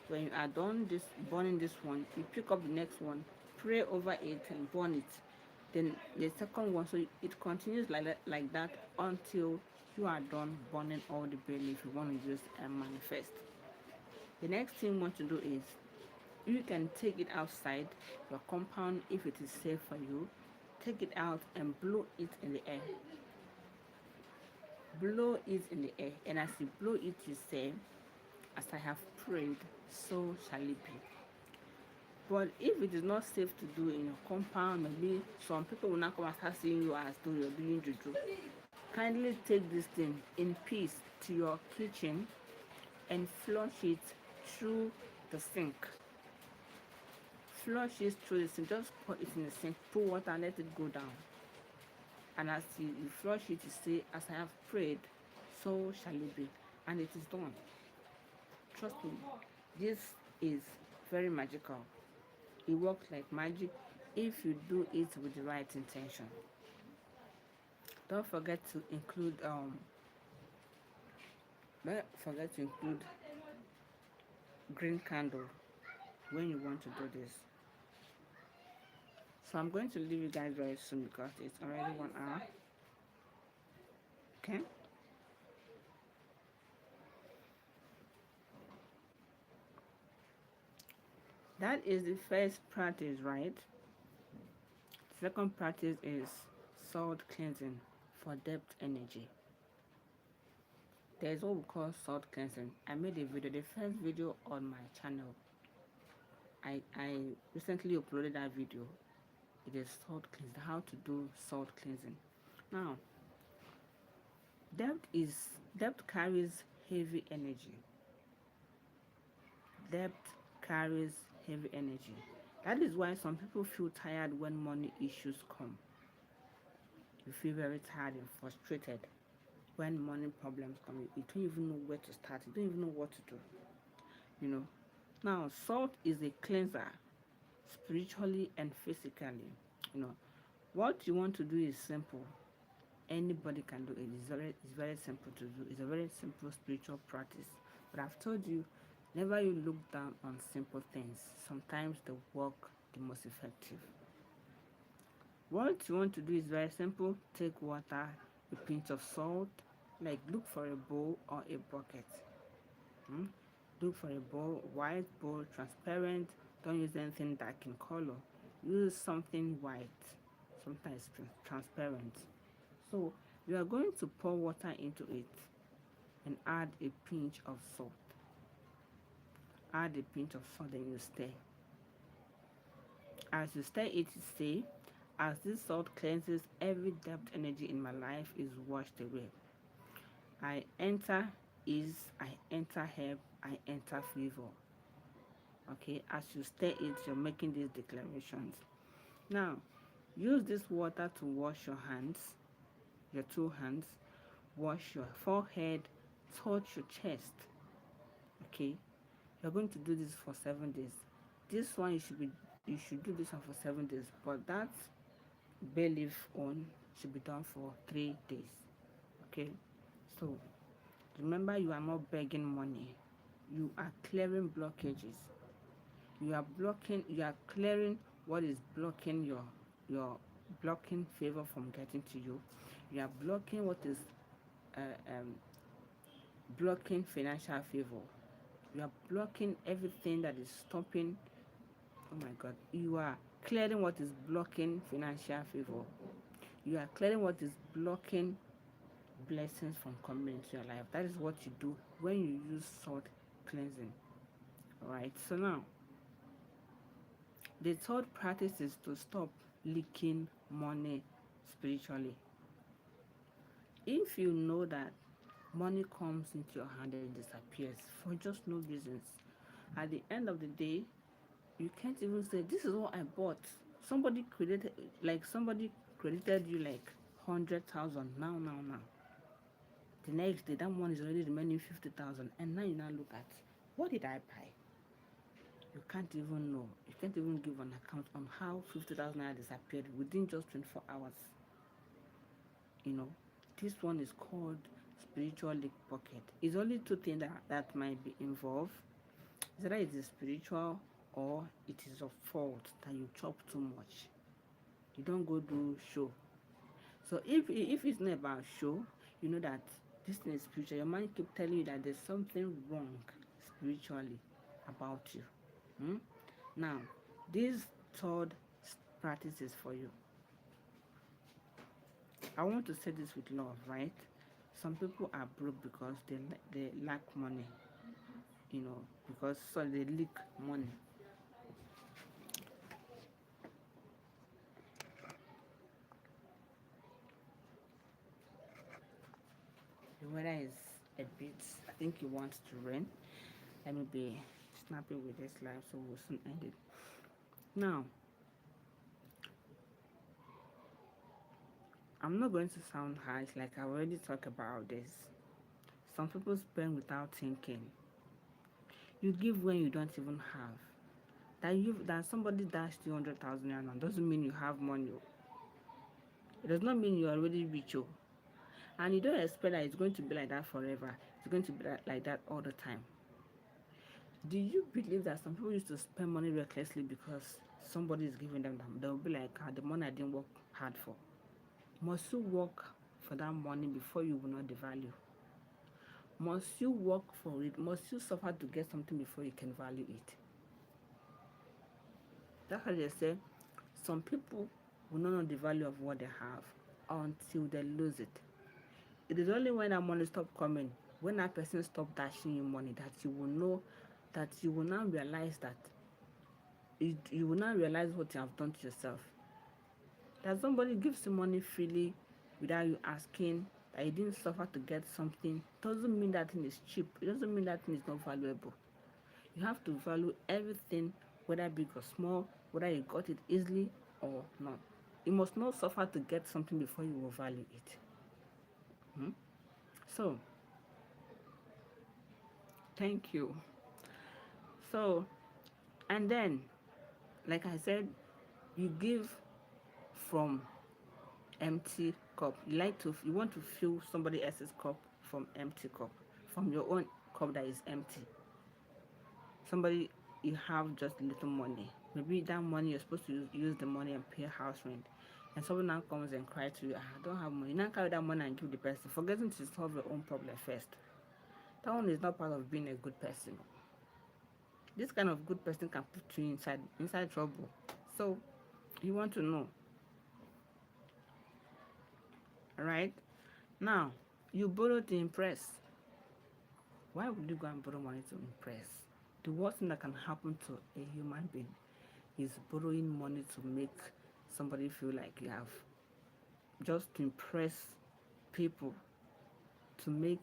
when you are done this burning this one, you pick up the next one, pray over it and burn it. Then the second one, so it continues like that until you are done burning all the belly if you want to use and manifest. The next thing you want to do is you can take it outside your compound if it is safe for you. take it out and blow it in the air. Blow it in the air, and as you blow it, you say, "As I have prayed, so shall it be." But if it is not safe to do in your compound, maybe some people will not come and start seeing you as though you're doing juju. Kindly take this thing in peace to your kitchen and flush it through the sink. Flush it through the sink. Just put it in the sink, put water, and let it go down. And as you flush it, you say, "As I have prayed, so shall it be." And it is done. Trust me, this is very magical. It works like magic if you do it with the right intention. Don't forget to include green candle when you want to do this. So I'm going to leave you guys very soon because it's already 1 hour. Okay. That is the first practice, right? Second practice is salt cleansing for depth energy. There's what we call salt cleansing. I made a video, the first video on my channel. I recently uploaded that video. It is salt cleansing, how to do salt cleansing. Now, depth carries heavy energy. Depth carries heavy energy. That is why some people feel tired when money issues come. You feel very tired and frustrated when money problems come. You don't even know where to start. You don't even know what to do. You know. Now, salt is a cleanser, spiritually and physically. You know, what you want to do is simple. Anybody can do it. It's very simple to do. It's a very simple spiritual practice. But I've told you, never you look down on simple things. Sometimes they work the most effective. What you want to do is very simple. Take water, a pinch of salt, like look for a bowl or a bucket. Look for a bowl, white bowl, transparent. Don't use anything dark in color. Use something white, sometimes transparent. So you are going to pour water into it and add a pinch of salt. Add a pinch of salt and you stir. As you stir it, stay. As this salt cleanses, every depth energy in my life is washed away. I enter ease, I enter help, I enter favor. Okay, as you stir it, you're making these declarations. Now, use this water to wash your hands, your 2 hands, wash your forehead, touch your chest. Okay, you're going to do this for 7 days. This one you should do this one for 7 days, but that bay leaf one should be done for 3 days. Okay, so remember, you are not begging money. You are clearing blockages. You are clearing what is blocking your blocking favor from getting to you. You are blocking what is blocking financial favor. You are blocking everything that is stopping. Oh my God. You are clearing what is blocking financial favor. You are clearing what is blocking blessings from coming into your life. That is what you do when you use salt cleansing. Alright, so now the third practice is to stop leaking money spiritually. If you know that money comes into your hand and disappears for just no reasons, at the end of the day, you can't even say, "This is what I bought." Somebody credited you like 100,000 now. The next day, that one is already remaining 50,000, and now you now look at, what did I buy? You can't even know. You can't even give an account on how 50,000 naira disappeared within just 24 hours. You know, this one is called spiritual leak pocket. It's only 2 things that might be involved. Either it is spiritual or it is a fault that you chop too much. You don't go do show. So if it's not about show, you know that this thing is spiritual. Your mind keep telling you that there's something wrong spiritually about you. Now, this third practice is for you. I want to say this with love, right? Some people are broke because they lack money, because so they leak money. The weather is a bit, I think it wants to rain. Let me be snappy with this live so we'll soon end it. Now, I'm not going to sound harsh, like I already talked about this. Some people spend without thinking. You give when you don't even have. That somebody dashed you 100,000 naira doesn't mean you have money. It does not mean you're already rich. And you don't expect that it's going to be like that forever. It's going to be like that all the time. Do you believe that some people used to spend money recklessly because somebody is giving them that? They'll be like, the money I didn't work hard for. Must you work for that money before you will not devalue? Must you work for it? Must you suffer to get something before you can value it? That's why they say some people will not know the value of what they have until they lose it. It is only when that money stop coming, when that person stop dashing you money, that you will know, that you will now realize that you will now realize what you have done to yourself. That somebody gives you money freely without you asking, that you didn't suffer to get something, doesn't mean that thing is cheap. It doesn't mean that thing is not valuable. You have to value everything, whether big or small, whether you got it easily or not. You must not suffer to get something before you will value it. So, thank you. So, and then, like I said, you give from empty cup. You want to fill somebody else's cup from empty cup, from your own cup that is empty. Somebody, you have just little money. Maybe that money you're supposed to use the money and pay house rent. And someone now comes and cries to you, I don't have money. You now carry that money and give the person, forgetting to solve your own problem first. That one is not part of being a good person. This kind of good person can put you inside trouble. So you want to know. Alright? Now, you borrow to impress. Why would you go and borrow money to impress? The worst thing that can happen to a human being is borrowing money to make somebody feel like you have, just to impress people, to make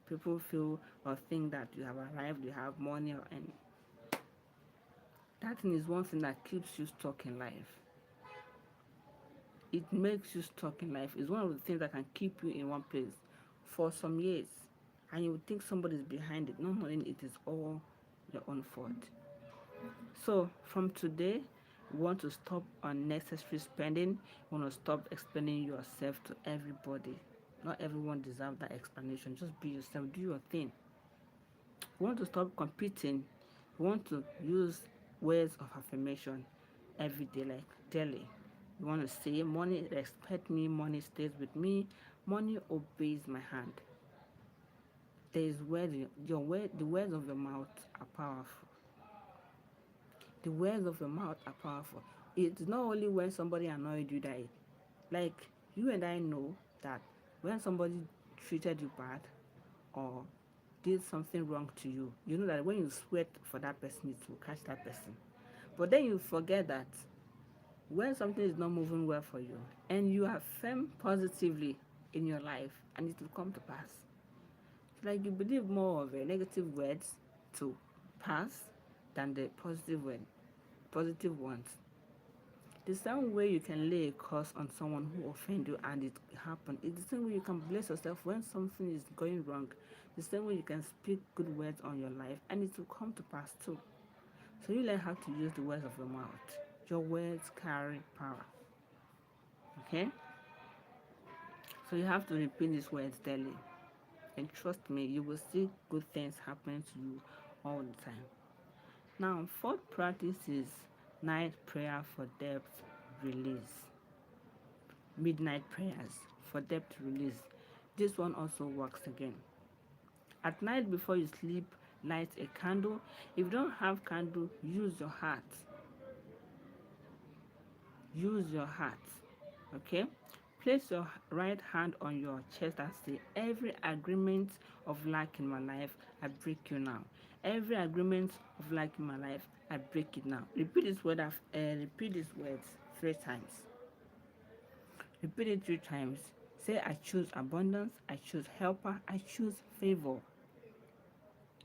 people feel or think that you have arrived, you have money or any. That thing is one thing that keeps you stuck in life. It makes you stuck in life. It's one of the things that can keep you in one place for some years. And you would think somebody is behind it. No, it is all your own fault. So from today, you want to stop unnecessary spending. You want to stop explaining yourself to everybody. Not everyone deserves that explanation. Just be yourself. Do your thing. You want to stop competing. You want to use words of affirmation every day, like daily. You want to say, money respect me, money stays with me, money obeys my hand. There is words, the words of your mouth are powerful. The words of your mouth are powerful. It's not only when somebody annoyed you that like you and I know that when somebody treated you bad or did something wrong to you, you know that when you sweat for that person, it will catch that person. But then you forget that when something is not moving well for you and you affirm positively in your life and it will come to pass. It's like you believe more of a negative words to pass than the positive ones. The same way you can lay a curse on someone who offended you and it happened, it's the same way you can bless yourself when something is going wrong. The same way you can speak good words on your life and it will come to pass too. So you learn how to use the words of your mouth. Your words carry power. Okay? So you have to repeat these words daily. And trust me, you will see good things happening to you all the time. Now, fourth practice is night prayer for debt release. Midnight prayers for debt release. This one also works again. At night before you sleep, light a candle. If you don't have candle, use your heart. Use your heart. Okay? Place your right hand on your chest and say, every agreement of lack in my life, I break you now. Every agreement of lack in my life, I break it now. Repeat these words 3 times. Repeat it 3 times. Say, I choose abundance, I choose helper, I choose favor.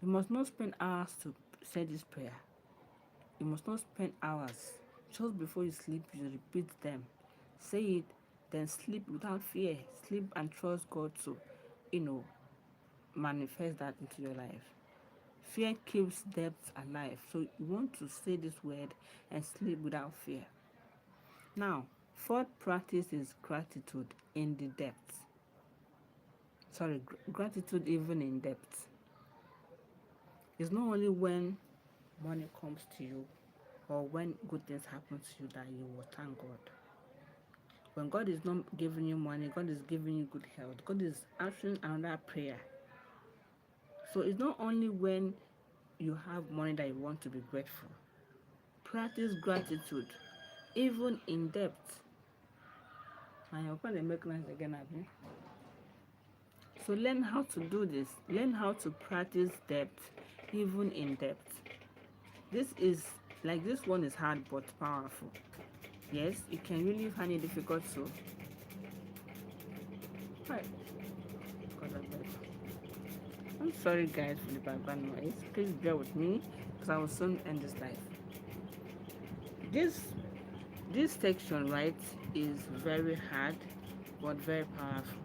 You must not spend hours to say this prayer. You must not spend hours. Just before you sleep, you repeat them. Say it, then sleep without fear. Sleep and trust God to, you know, manifest that into your life. Fear keeps debts alive. So you want to say this word and sleep without fear. Now, fourth practice is gratitude in the depths. Gratitude even in depth. It's not only when money comes to you or when good things happen to you that you will thank God. When God is not giving you money, God is giving you good health. God is answering another prayer. So it's not only when you have money that you want to be grateful. Practice gratitude, even in depth. And you're going to make noise again, Abby. So learn how to do this. Learn how to practice depth, even in depth. This one is hard but powerful. Yes, you can really find it difficult to. Hi. I'm sorry guys for the background noise. Please bear with me because I will soon end this live. This section, right, is very hard but very powerful.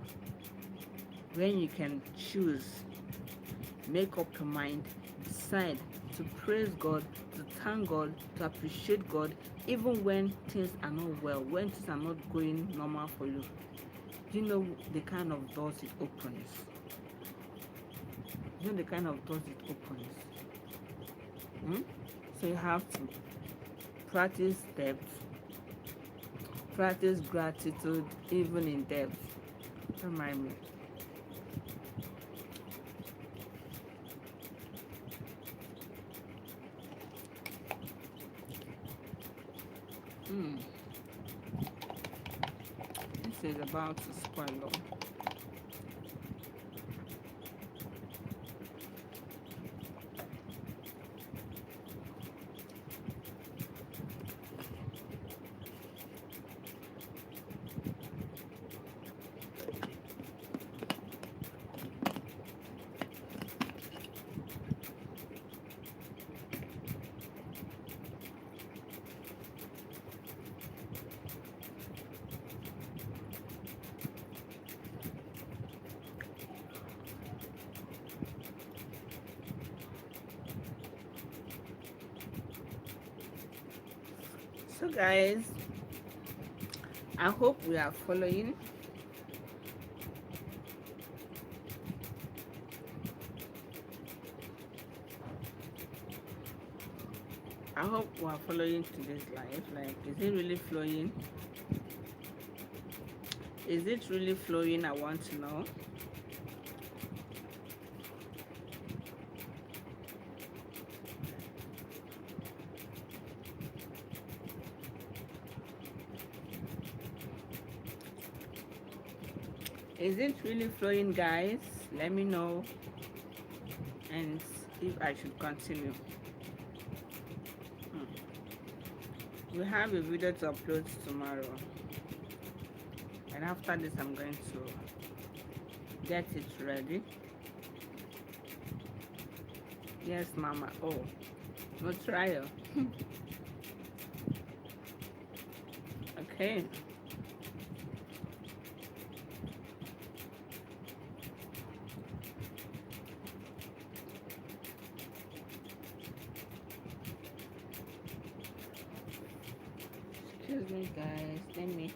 When you can choose, make up your mind, decide to praise God, to thank God, to appreciate God, even when things are not well, when things are not going normal for you. Do you know the kind of doors it opens? You know the kind of doors it opens. So you have to practice depth, practice gratitude even in depth. Remind me. This is about to spoil up. So guys, I hope we are following. I hope we are following today's life. Like, is it really flowing? Is it really flowing? I want to know. Is it really flowing, guys? Let me know and if I should continue. We have a video to upload tomorrow, and after this I'm going to get it ready. Yes, mama. Oh, no trial. Okay. Excuse me, guys. Let me.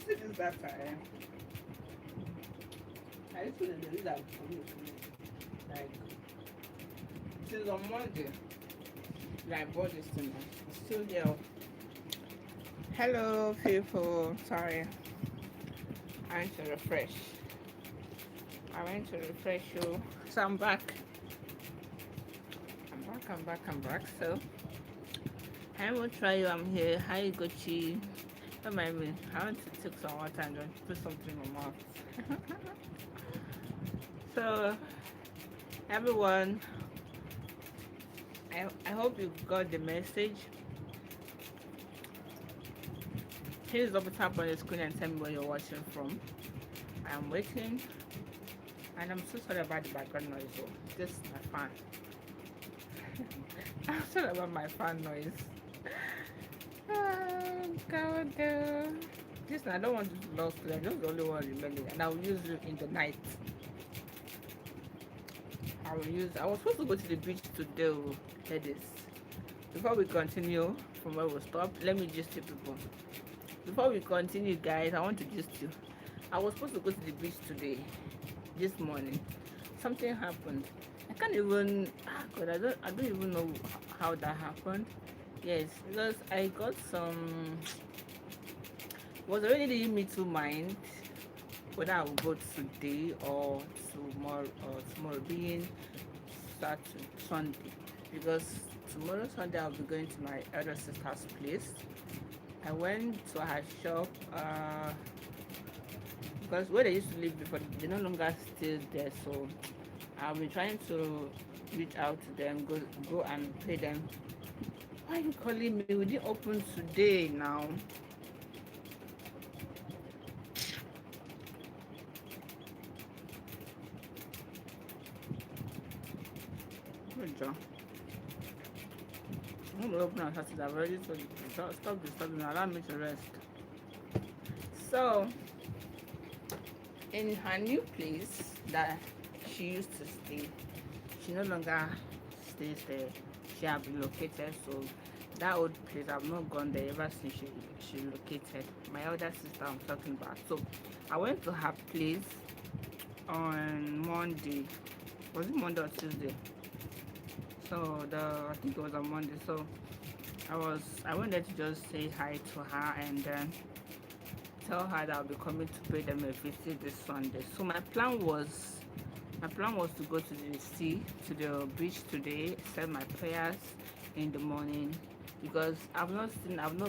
see this data, I used to use that for me. Like, since on Monday, that I bought this thing. It's still there. Hello, people. Sorry, I went to refresh. You. So I'm back. I'm back. So I will try you. I'm here. Hi, Gucci. Don't mind me. I want to take some water and just put something in my mouth. So, everyone, I hope you got the message. Please double tap on the screen and tell me where you're watching from. I'm waiting, and I'm so sorry about the background noise. So, this is my fan. I'm sorry about my fan noise. Oh, God. This I don't want to lose today. Just the only one remaining, and I will use it in the night. I was supposed to go to the beach today, ladies. Before we continue from where we stopped, let me just tell people. Before we continue, guys, I want to just you. I was supposed to go to the beach today, this morning. Something happened. I can't even. God, I don't even know how that happened. Yes, because I got some. Was already leading me to mind whether I will go today or tomorrow being Saturday, Sunday, because tomorrow Sunday I'll be going to my elder sister's place. I went to her shop because where they used to live before, they no longer stay there, so I'll be trying to reach out to them, go and pay them. Why are you calling me? We didn't open today now. Good job. I'm gonna open on Saturday. I've already told you. Stop disturbing me. Allow me to rest. So, in her new place that she used to stay, she no longer stays there. She have relocated. So, that old place, I've not gone there ever since she relocated. My elder sister I'm talking about. So, I went to her place on Monday. Was it Monday or Tuesday? So I think it was on Monday. So I went there to just say hi to her and then tell her that I'll be coming to pay them a visit this Sunday. So my plan was to go to the sea, to the beach today, say my prayers in the morning, because I've not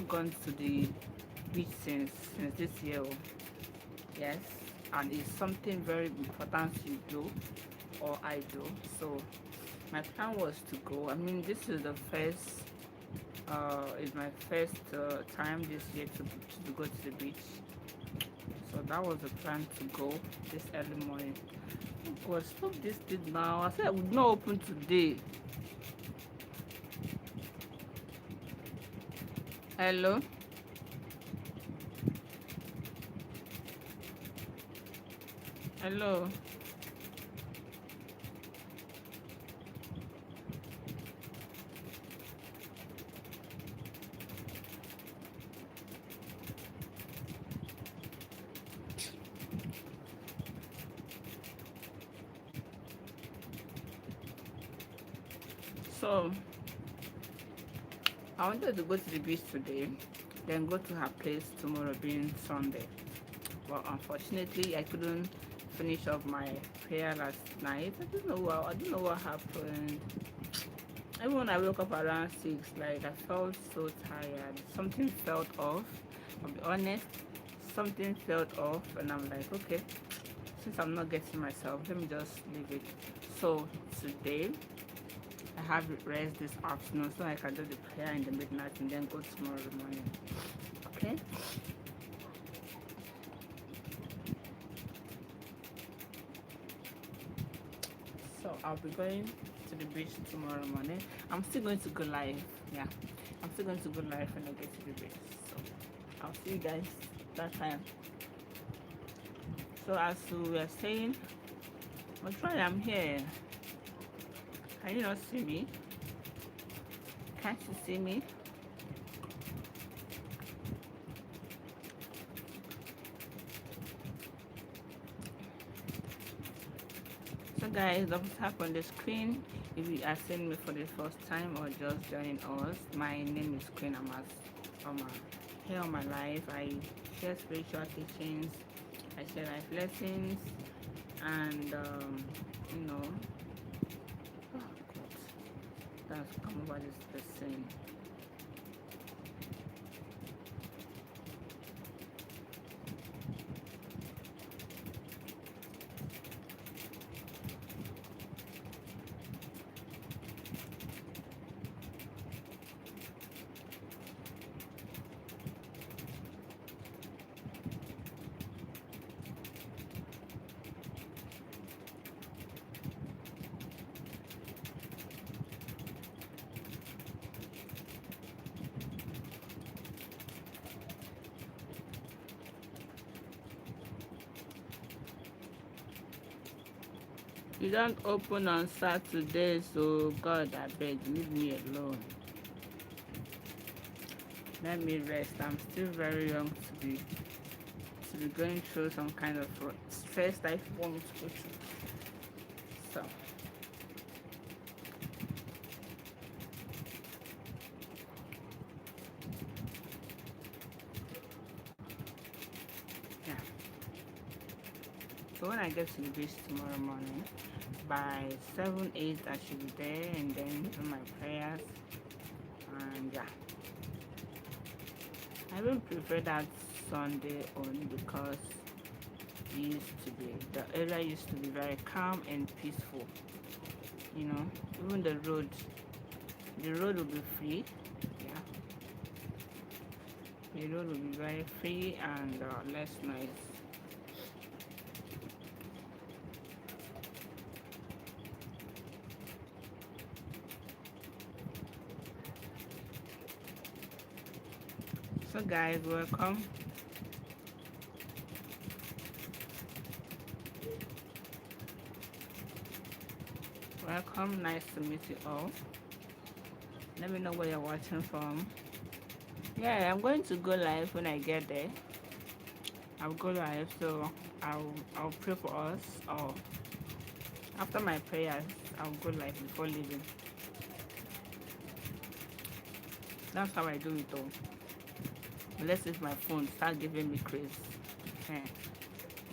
gone to the beach since this year. Yes, and it's something very important you do or I do. So my plan was to go. I mean, this is my first time this year to go to the beach. So that was the plan to go this early morning. Oh God, stop this thing now. I said I would not open today. Hello? Hello? So I wanted to go to the beach today, then go to her place tomorrow being Sunday. But unfortunately I couldn't finish off my prayer last night. I don't know what happened. Even when I woke up around 6, like I felt so tired. Something felt off. I'll be honest. Something felt off and I'm like, okay, since I'm not getting myself, let me just leave it. So today I have rest this afternoon so I can do the prayer in the midnight and then go tomorrow morning. Okay? So I'll be going to the beach tomorrow morning. I'm still going to go live. Yeah. I'm still going to go live when I get to the beach. So I'll see you guys that time. So as we were saying, I'm here. Can you not see me? Can't you see me? guys, double tap on the screen if you are seeing me for the first time or just joining us. My name is Queen Ama. Here on my life, I share spiritual teachings, I share life lessons, and you know, oh God, that's come over this person. You don't open on Saturday, so God, I beg, leave me alone. Let me rest. I'm still very young to be going through some kind of stress that I want to go through. So yeah. So when I get to the beach tomorrow morning, by 7, 8 I should be there and then do my prayers, and yeah. I will prefer that Sunday only because the area used to be very calm and peaceful. You know, even the road will be free. Yeah, the road will be very free and less noise. So guys, welcome. Welcome, nice to meet you all. Let me know where you're watching from. Yeah, I'm going to go live when I get there. I'll go live, so I'll pray for us. Or after my prayers, I'll go live before leaving. That's how I do it though. Unless if my phone start giving me craze. Eh.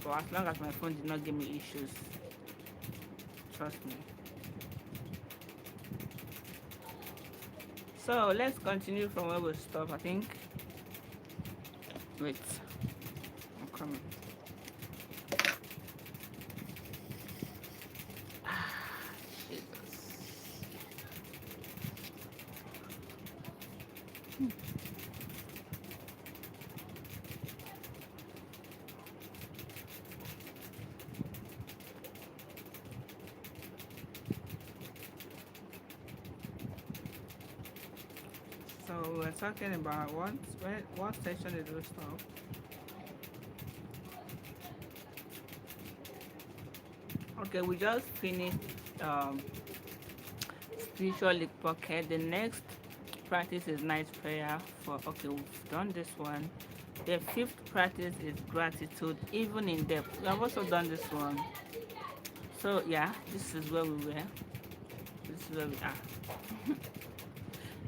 But as long as my phone did not give me issues, trust me. So let's continue from where we stop, I think. Wait, I'm coming. Jesus. So we're talking about what section did we stop? Okay, we just finished um spiritual league pocket. The next practice is night prayer. Okay, we've done this one. The fifth practice is gratitude, even in depth. We have also done this one. So yeah, this is where we were. This is where we are.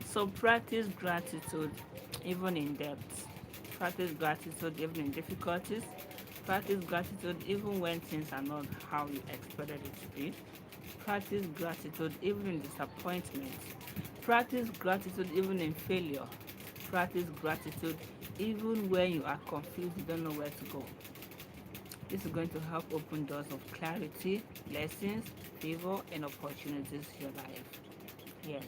So practice gratitude, even in depth. Practice gratitude, even in difficulties. Practice gratitude, even when things are not how you expected it to be. Practice gratitude, even in disappointment. Practice gratitude, even in failure. Practice gratitude, even when you are confused, you don't know where to go. This is going to help open doors of clarity, lessons, favor, and opportunities in your life. Yes.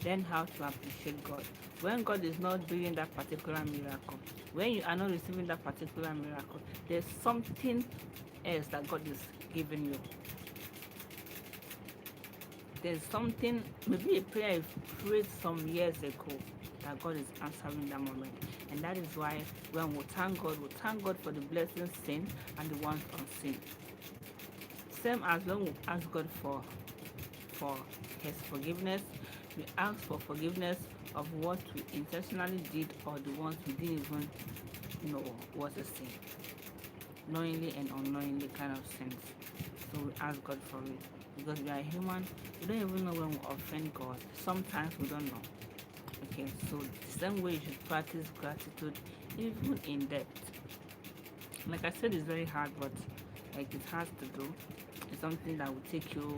Learn how to appreciate God. When God is not doing that particular miracle, when you are not receiving that particular miracle, there's something else that God is giving you. There's something, maybe a prayer you prayed some years ago that God is answering that moment. And that is why when we thank God for the blessings seen and the ones unseen. Same as when we ask God for his forgiveness, we ask for forgiveness of what we intentionally did or the ones we didn't even know was a sin. Knowingly and unknowingly kind of sins. So we ask God for it. because we are human. We don't even know when we offend God. Sometimes we don't know. Okay, so the same way you should practice gratitude even in debt. Like I said, it's very hard, but like it has to do. It's something that will take you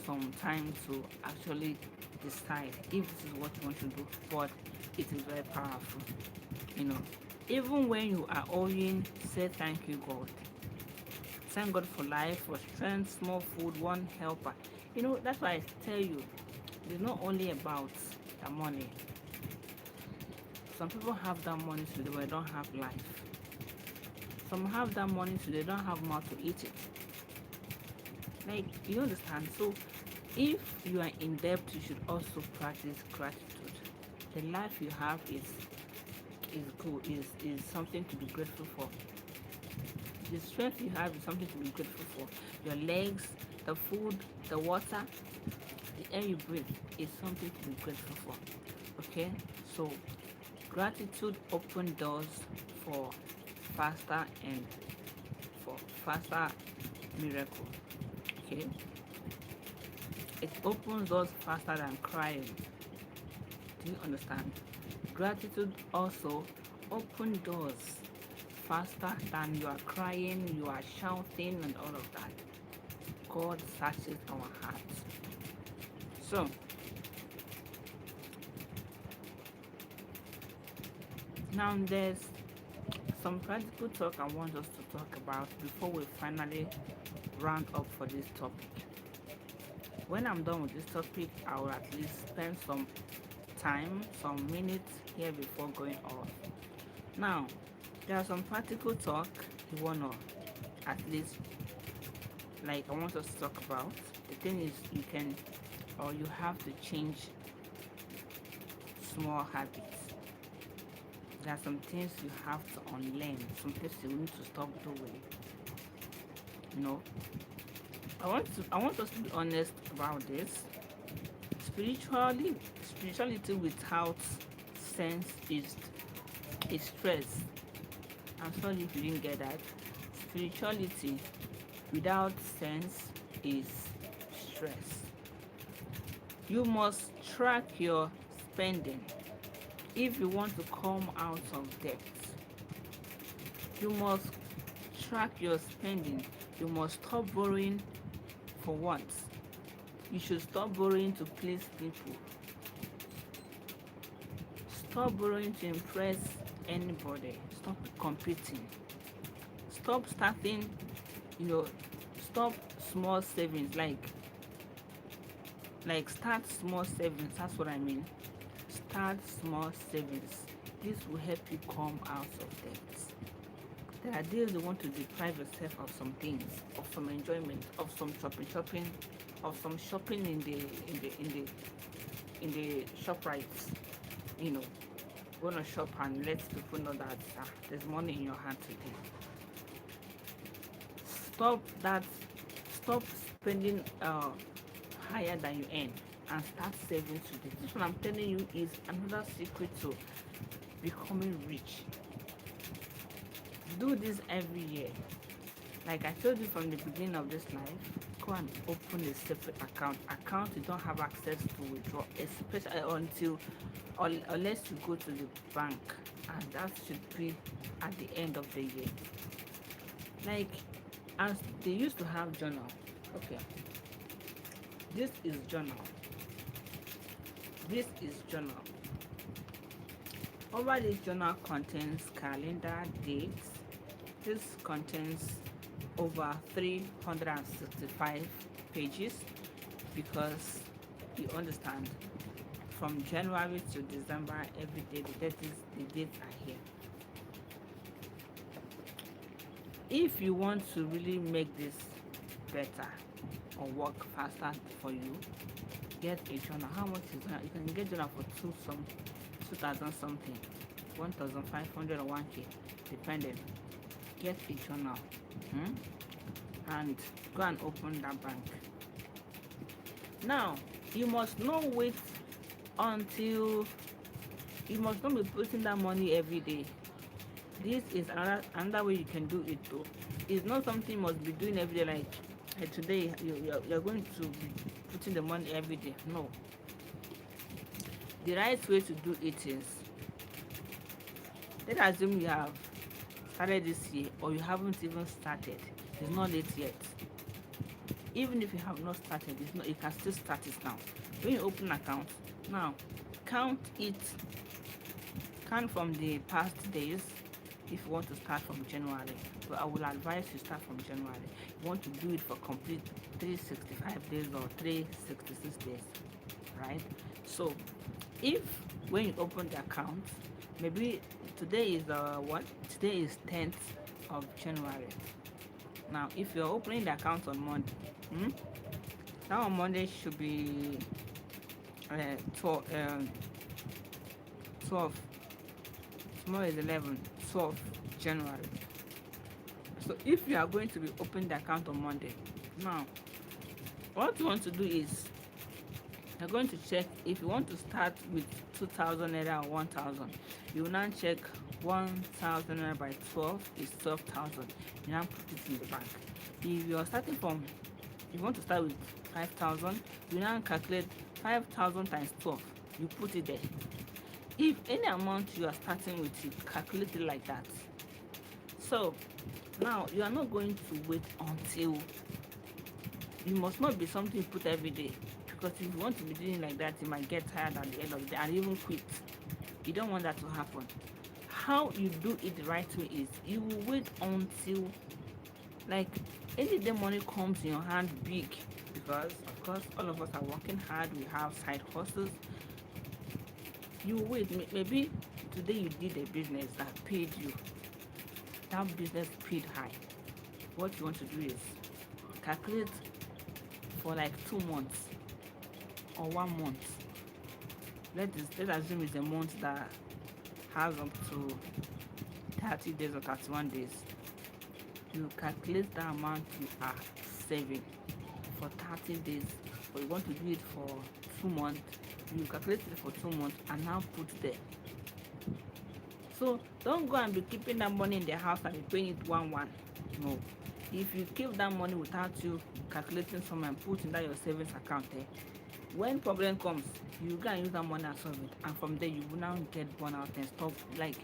some time to actually decide if this is what you want to do, but it is very powerful. You know, even when you are owing, say thank you, God. Thank God for life, for strength, small food, one helper. That's why I tell you, it's not only about the money. Some people have that money today, but they don't have life. Some have that money today, they don't have mouth to eat it. Like, you understand? So, if you are in debt, you should also practice gratitude. The life you have is good, is something to be grateful for. The strength you have is something to be grateful for. Your legs, the food, the water, the air you breathe is something to be grateful for. Okay? So gratitude opens doors for faster and for faster miracle. Okay? It opens doors faster than crying. Do you understand? Gratitude also opens doors faster than you are crying, you are shouting, and all of that. God searches our hearts. So, now there's some practical talk I want us to talk about before we finally round up for this topic. When I'm done with this topic, I will at least spend some time, some minutes here before going off. Now, there are some practical talk you want to at least, like, I want us to talk about. The thing is, you have to change small habits. There are some things you have to unlearn, some things you need to stop doing. You know, I want us to be honest about this. Spirituality without sense is stress. I'm sorry if you didn't get that. Spirituality without sense is stress. You must track your spending if you want to come out of debt. You must track your spending. You must stop borrowing for what? You should stop borrowing to please people. Stop borrowing to impress anybody. Stop competing. Stop starting, stop small savings. Like start small savings. That's what I mean. Start small savings. This will help you come out of debt. There are days you want to deprive yourself of some things, of some enjoyment, of some shopping, of some shopping in the shop rights. Go to shop and let people know that there's money in your hand today. Stop spending higher than you earn and start saving today. This one I'm telling you is another secret to becoming rich. Do this every year. Like I told you from the beginning of this life, go and open a separate account you don't have access to withdraw, especially unless you go to the bank, and that should be at the end of the year. Like, as they used to have journal. Okay, this is journal. Over this journal contains calendar, dates. This contains over 365 pages, because you understand, from January to December, every day the dates are here. If you want to really make this better or work faster for you, get a journal. How much is that? You can get journal for 2,000 something, 1,500 or 1K, depending. Get a journal, and go and open that bank. Now, you must not wait until you must not be putting that money every day. This is another way you can do it too. It's not something you must be doing every day, like today you're going to be putting the money every day. No. The right way to do it is, let's assume you have started this year or you haven't even started. It's not late yet. Even if you have not started, it's not, you can still start it now. When you open an account, now count it, count from the past days if you want to start from January. So I will advise you start from January. You want to do it for complete 365 days or 366 days, right? So if when you open the account, maybe today is what? Today is 10th of January. Now if you're opening the account on Monday, now on Monday should be 12. Tomorrow is 11, 12 January. So if you are going to be opening the account on Monday, now what you want to do is you're going to check. If you want to start with 2,000 naira or 1,000, you will now check 1,000 naira by 12 is 12,000. You now put it in the bank. If you are starting from, if you want to start with 5,000, you now calculate 5,000 times 12. You put it there. If any amount you are starting with, you calculate it like that. So now you are not going to wait until, you must not be something you put every day, because if you want to be doing like that, you might get tired at the end of the day and even quit. You don't want that to happen. How you do it the right way is you will wait until, like, any day money comes in your hand big, because of course all of us are working hard, we have side hustles. You wait, maybe today you did a business that paid you, that business paid high. What you want to do is calculate for like 2 months or 1 month. Let's assume it's a month that has up to 30 days or 31 days. You calculate the amount you are saving for 30 days, but you want to do it for 2 months. You calculate it for 2 months and now put there. So don't go and be keeping that money in the house and be paying it 1-1. No. If you keep that money without you calculating some and putting that your savings account there, when problem comes, you go and use that money and solve it, and from there you will now get burn out and stop. Like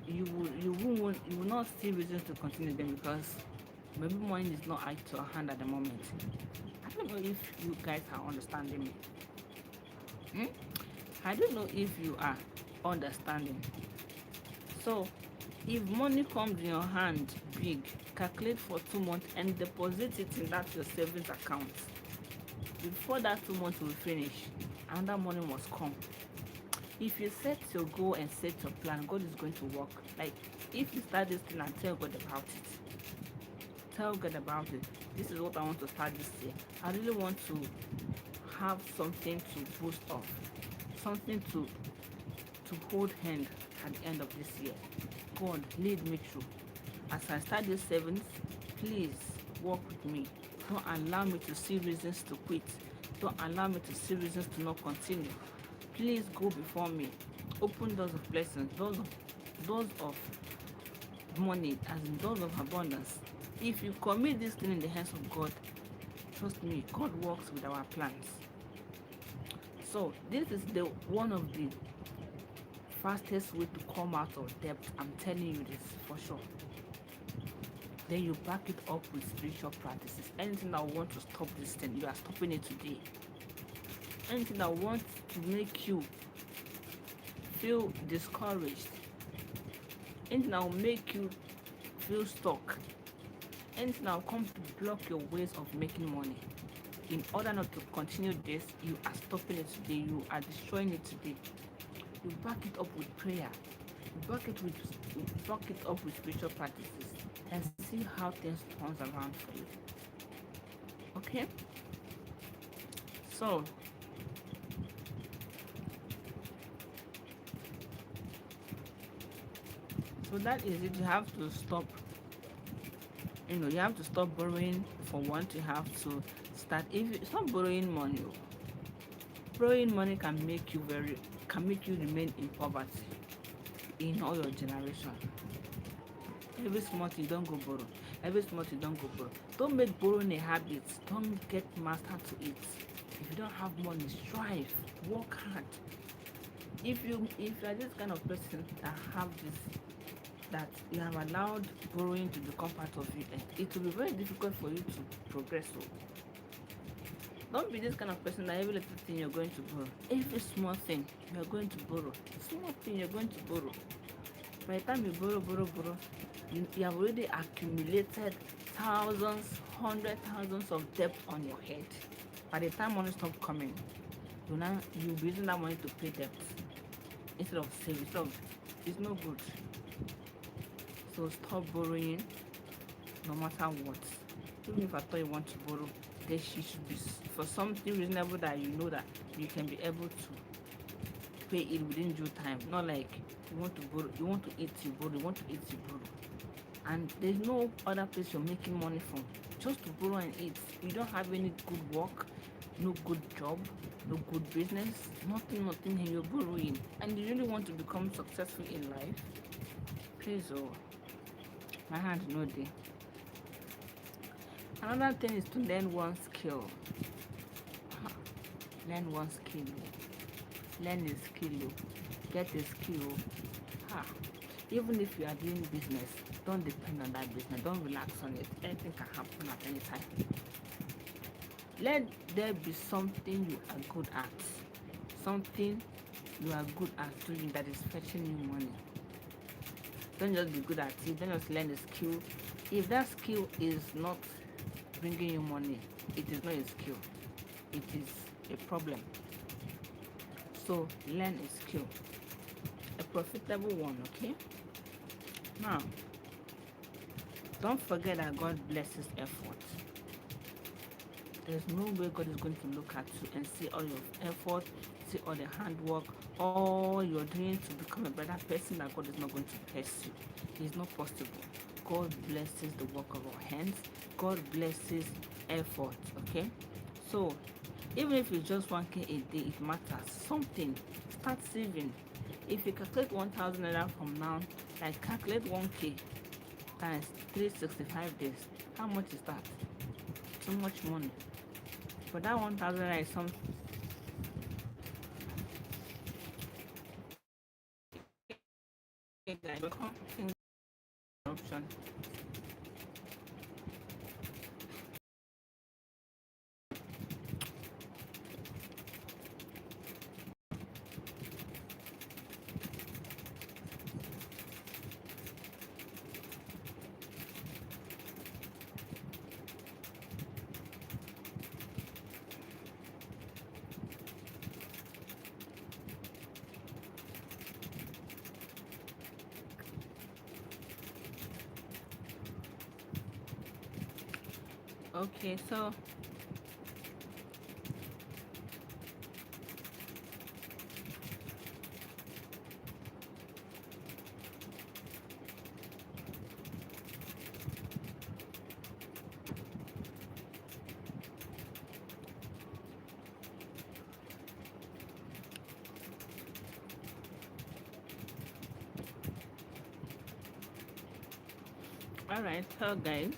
you will not see reasons to continue them, because maybe money is not at your hand at the moment. I don't know if you guys are understanding me. I don't know if you are understanding. So if money comes in your hand big, calculate for 2 months and deposit it in that your savings account. Before that 2 months will finish, another money must come. If you set your goal and set your plan, God is going to work. Like if you start this thing and tell God about it, tell God about it. This is what I want to start this year. I really want to have something to boost off, something to hold hand at the end of this year. God, lead me through. As I start this savings, please work with me. Don't allow me to see reasons to quit. Don't allow me to see reasons to not continue. Please go before me. Open doors of blessings, doors of money, as in doors of abundance. If you commit this thing in the hands of God, trust me, God works with our plans. So this is the one of the fastest way to come out of debt. I'm telling you this for sure. Then you back it up with spiritual practices. Anything that want to stop this thing, you are stopping it today. Anything that wants to make you feel discouraged, anything that will make you feel stuck, anything that will come to block your ways of making money, in order not to continue this, you are stopping it today. You are destroying it today. You back it up with prayer. You back it up with spiritual practices, and see how things turns around for you. Okay? So that is it. You have to stop. You have to stop borrowing for one. You have to start. If you stop borrowing money, borrowing money can make you remain in poverty in all your generation. Every small thing, don't go borrow. Every small thing, don't go borrow. Don't make borrowing a habit. Don't get mastered to it. If you don't have money, strive, work hard. If you are this kind of person that have this, that you have allowed borrowing to become part of you, it will be very difficult for you to progress. So don't be this kind of person that every little thing you're going to borrow. Every small thing you're going to borrow. Small thing you're going to borrow. By the time you borrow, you have already accumulated thousands, hundred thousands of debt on your head. By the time money stops coming, you'll be using that money to pay debt instead of saving. It's no good. So stop borrowing no matter what. Even if I thought you want to borrow, there should be for something reasonable that you know that you can be able to pay it within due time. Not like you want to borrow, you want to eat, you borrow, you want to eat, you borrow. And there's no other place you're making money from. Just to borrow and eat. You don't have any good work, no good job, no good business, nothing, and you're borrowing. And you really want to become successful in life? Please, oh, my hand no day. Another thing is to learn one skill. Learn one skill. Learn a skill. Get a skill. Even if you are doing business, don't depend on that business. Don't relax on it. Anything can happen at any time. Let there be something you are good at. Something you are good at doing that is fetching you money. Don't just be good at it. Don't just learn a skill. If that skill is not bringing you money, it is not a skill. It is a problem. So learn a skill, a profitable one. Okay. Now, don't forget that God blesses effort. There's no way God is going to look at you and see all your effort, see all the hard work, all you're doing to become a better person, that God is not going to bless you. It's not possible. God blesses the work of our hands. God blesses effort. Okay? So, even if it's just 1K a day, it matters. Something. Start saving. If you calculate 1,000 naira from now, like calculate 1K times 365 days, how much is that? Too much money. But that 1,000 naira is something. Option. Okay, so all right, so guys,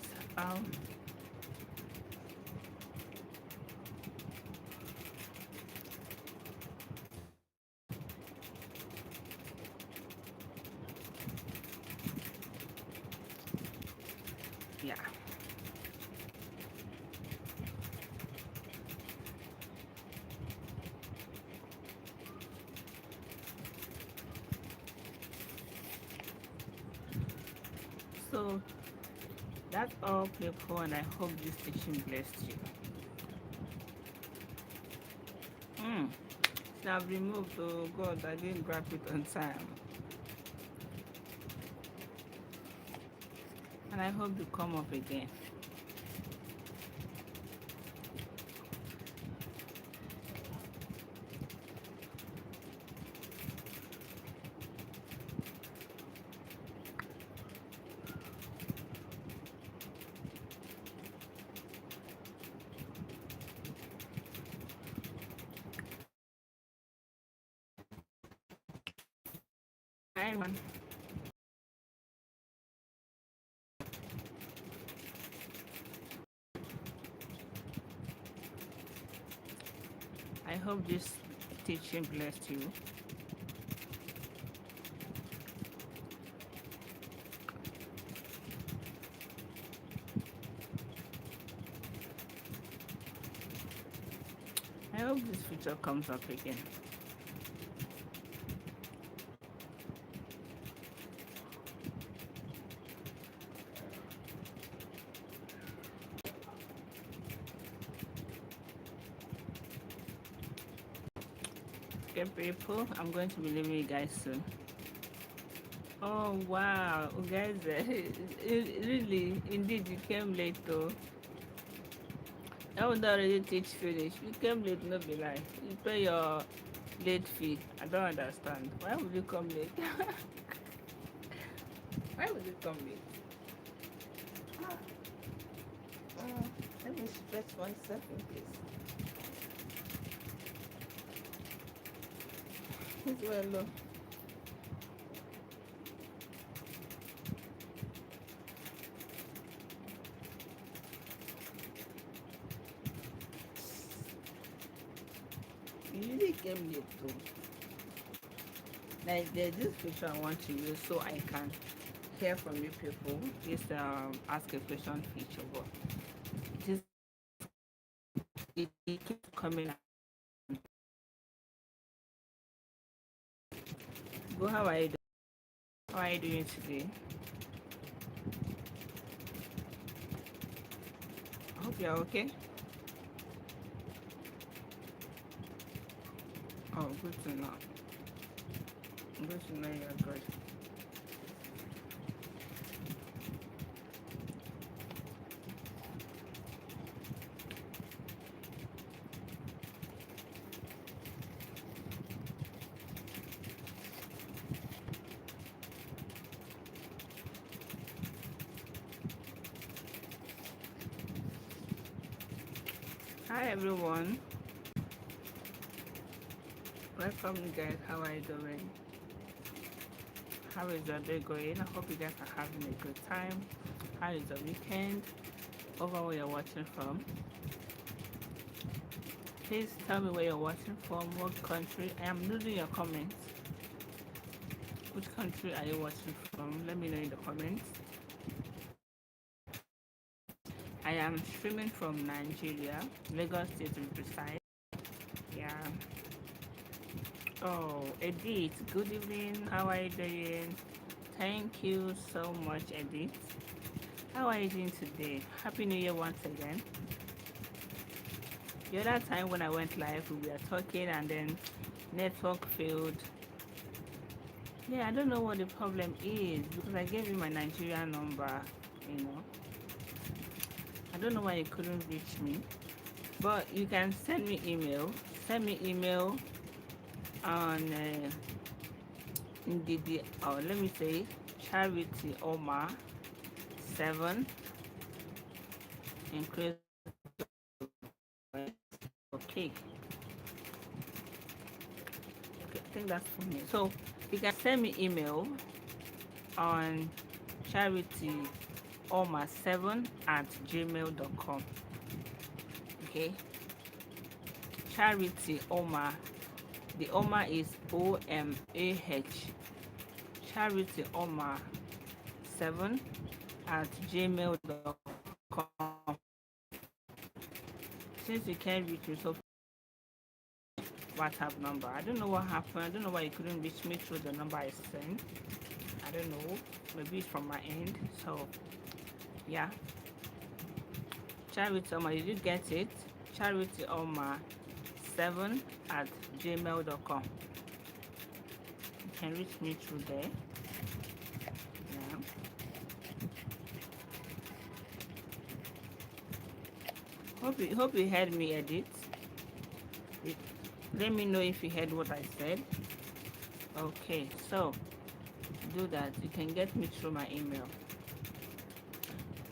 yeah. So that's all, people, and I hope this teaching blessed you. Should have removed. Oh God, I didn't grab it on time. And I hope you come up again. Bye, everyone. I hope this teaching blessed you. I hope this feature comes up again. Okay, people, I'm going to be leaving you guys soon. Oh wow, guys, really, indeed, you came late though. I would already teach finish. You came late, no be lie. You pay your late fee. I don't understand. Why would you come late? Why would you come late? Ah, let me stretch myself in place. It's well low. You really came late too. Like there's this picture I want to use so I can hear from you people. This ask a question feature, but it keeps coming out. Go, how are you doing? How are you doing today? I hope you're okay. Oh, good to know. Good to know you're good. Hi everyone. Welcome guys. How are you doing? How is your day going? I hope you guys are having a good time. How is the weekend? Over where you're watching from. Please tell me where you're watching from, what country. I am losing your comments. Which country are you watching from? Let me know in the comments. I am streaming from Nigeria, Lagos State to be precise. Yeah. Oh, Edith, good evening. How are you doing? Thank you so much, Edith. How are you doing today? Happy New Year once again. The other time when I went live, we were talking and then network failed. Yeah, I don't know what the problem is because I gave you my Nigerian number, you know. I don't know why you couldn't reach me. But you can send me email. Send me email on let me say Charity Omar 7 increase. Okay. I think that's for me. So you can send me email on charityoma7@gmail.com. Okay. Charity Oma. The Oma is OMAH. Charity Oma 7@gmail.com. Since you can't reach me, so WhatsApp number. I don't know what happened. I don't know why you couldn't reach me through the number I sent. I don't know. Maybe it's from my end. So yeah. Charity Oma, did you get it? Charity Oma 7@gmail.com. You can reach me through there. Yeah. Hope you heard me, Edit. Let me know if you heard what I said. Okay, so do that. You can get me through my email.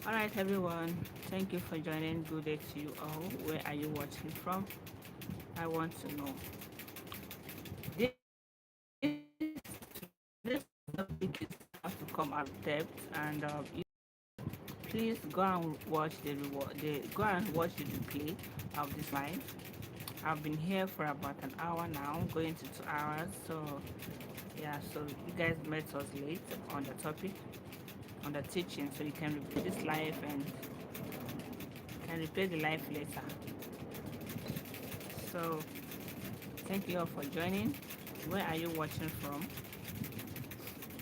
All right, everyone. Thank you for joining. Good day to you all. Where are you watching from? I want to know. This topic is have to come out depth, and please go and watch the replay of this live. I've been here for about an hour now, going to 2 hours. So yeah, so you guys met us late on the topic, on the teaching, so you can repeat this live and can replay the live later. So thank you all for joining. Where are you watching from?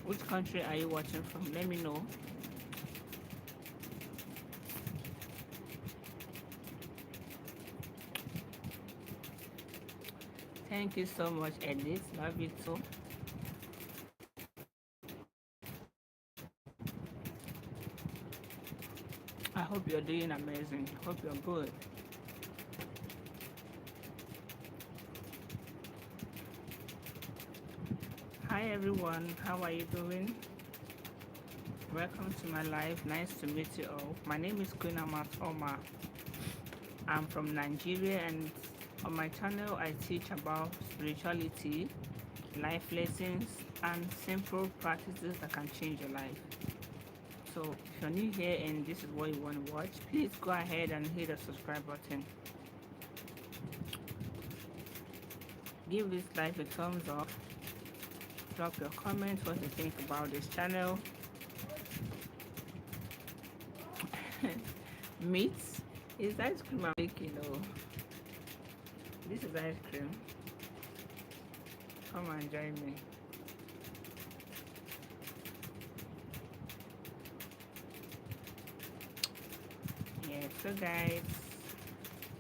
Which country are you watching from? Let me know. Thank you so much, Edith. Love you too. I hope you're doing amazing. Hope you're good. Hi everyone, how are you doing? Welcome to my live. Nice to meet you all. My name is Queen Amat Omar. I'm from Nigeria, and on my channel I teach about spirituality, life lessons, and simple practices that can change your life. So if you're new here and this is what you want to watch, please go ahead and hit the subscribe button. Give this live a thumbs up. Drop your comments what you think about this channel. Meat is ice cream I'm making. Oh, this is ice cream. Come and join me. Yeah, so guys,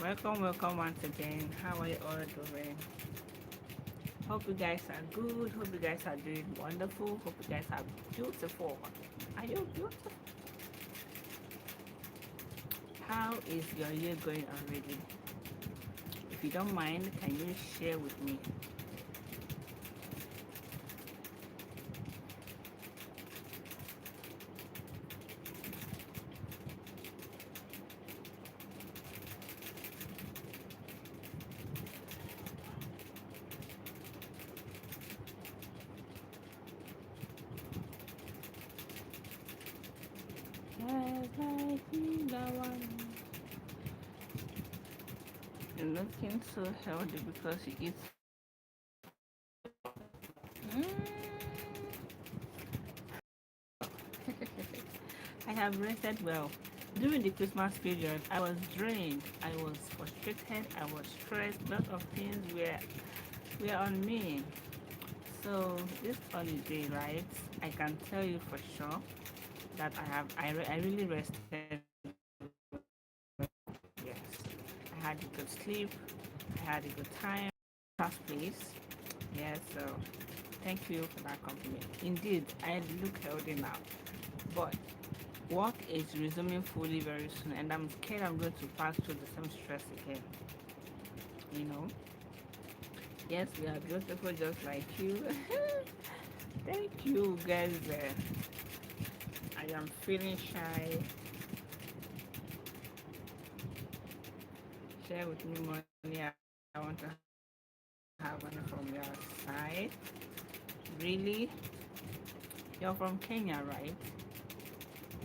welcome once again. How are you all doing? Hope you guys are good. Hope you guys are doing wonderful. Hope you guys are beautiful. Are you beautiful? How is your year going already? If you don't mind, can you share with me? You're looking so healthy because you eat. Mm. I have rested well. During the Christmas period, I was drained, I was frustrated, I was stressed. A lot of things were on me. So this holiday, right? I can tell you for sure that I really rested. Yes, I had a good sleep. I had a good time. Fast pace. Yes. So thank you for that compliment. Indeed, I look healthy now, but work is resuming fully very soon, and I'm scared I'm going to pass through the same stress again. You know. Yes, we are beautiful just like you. Thank you, guys. I am feeling shy. Share with me money. I want to have money from your side. Really? You're from Kenya, right?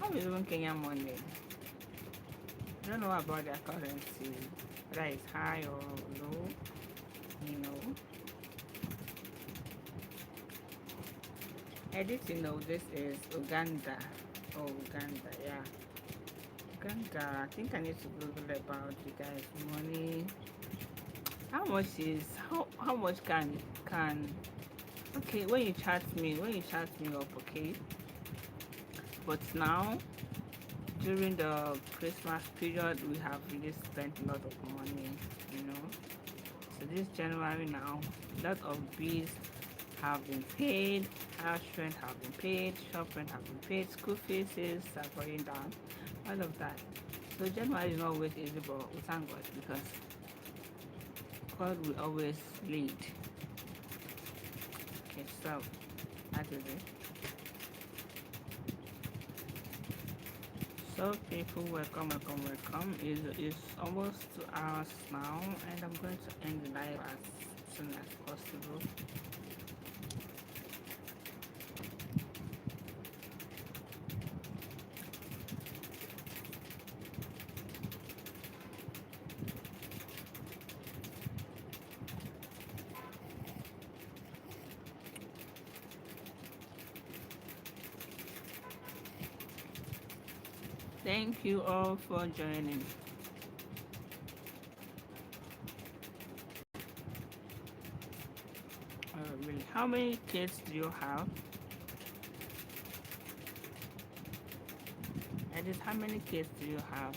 How is even Kenyan money? I don't know about their currency, whether it's high or low, you know. I did to know this is Uganda. Oh, Uganda, yeah. Uganda, I think I need to Google about you guys' money. How much can okay when you chat me up, okay? But now during the Christmas period we have really spent a lot of money, you know. So this January now, a lot of bills have been paid, house rent have been paid, shop rent have been paid, school fees are going down, all of that. So January is not always easy, but we thank God because God will always lead. Okay, so that is it. So people, welcome. It's almost 2 hours now, and I'm going to end the live as soon as possible. Thank you all for joining. Really, how many kids do you have? Edith, how many kids do you have?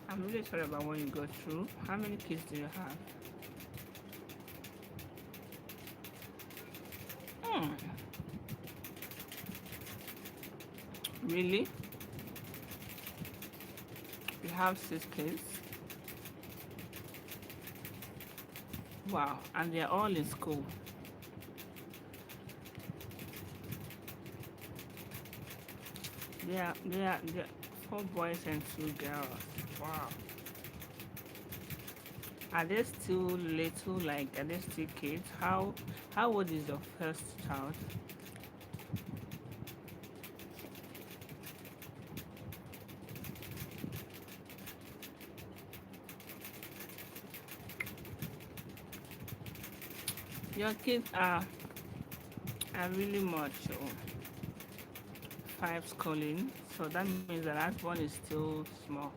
I'm really sorry about what you go through. How many kids do you have? Hmm. Really? You have 6 kids? Wow, and they're all in school. They are 4 boys and 2 girls. Wow. Are they still little? Like, are they still kids? How old is your first child? Your kids are really much. Oh, 5 schooling, so that means the last one is still small.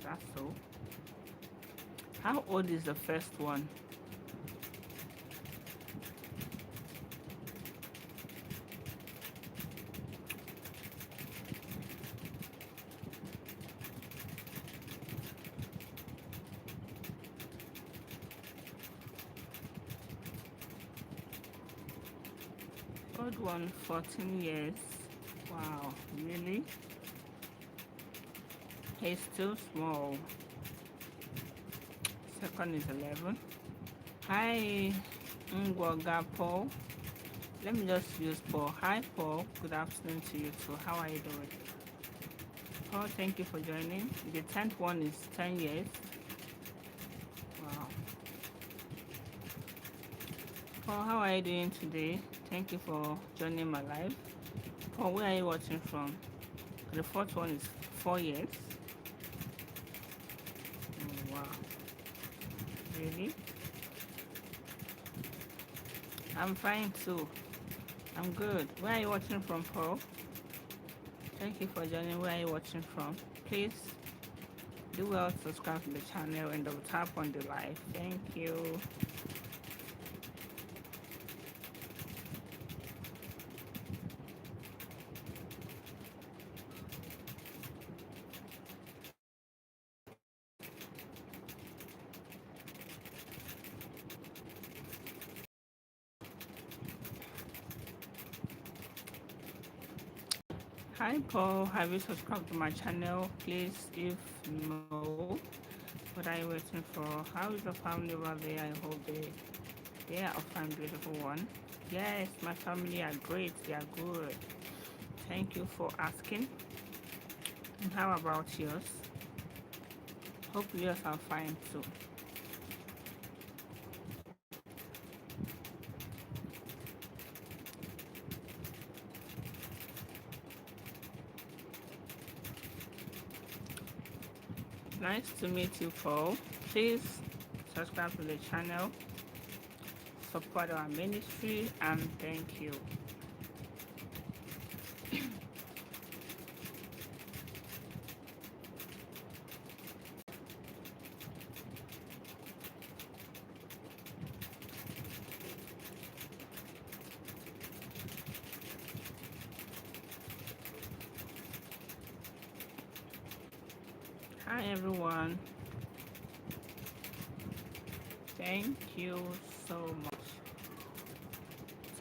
That's so. How old is the first one? Old one, 14 years. Wow, really? He's still small. Second is 11. Hi, Ngwaga Paul. Let me just use Paul. Hi, Paul. Good afternoon to you too. How are you doing? Paul, thank you for joining. The 10th one is 10 years. Wow. Paul, how are you doing today? Thank you for joining my live. Paul, where are you watching from? The fourth one is 4 years. Oh, wow. Really? I'm fine too. I'm good. Where are you watching from, Paul? Thank you for joining. Where are you watching from? Please do well to subscribe to the channel and double tap on the like. Thank you. Hi Paul, have you subscribed to my channel? Please, if no, what are you waiting for? How is the family over there? I hope they are a fine, beautiful one. Yes, my family are great. They are good. Thank you for asking. And how about yours? Hope yours are fine too. Nice to meet you, Paul. Please subscribe to the channel, support our ministry, and thank you. Hi everyone. Thank you so much.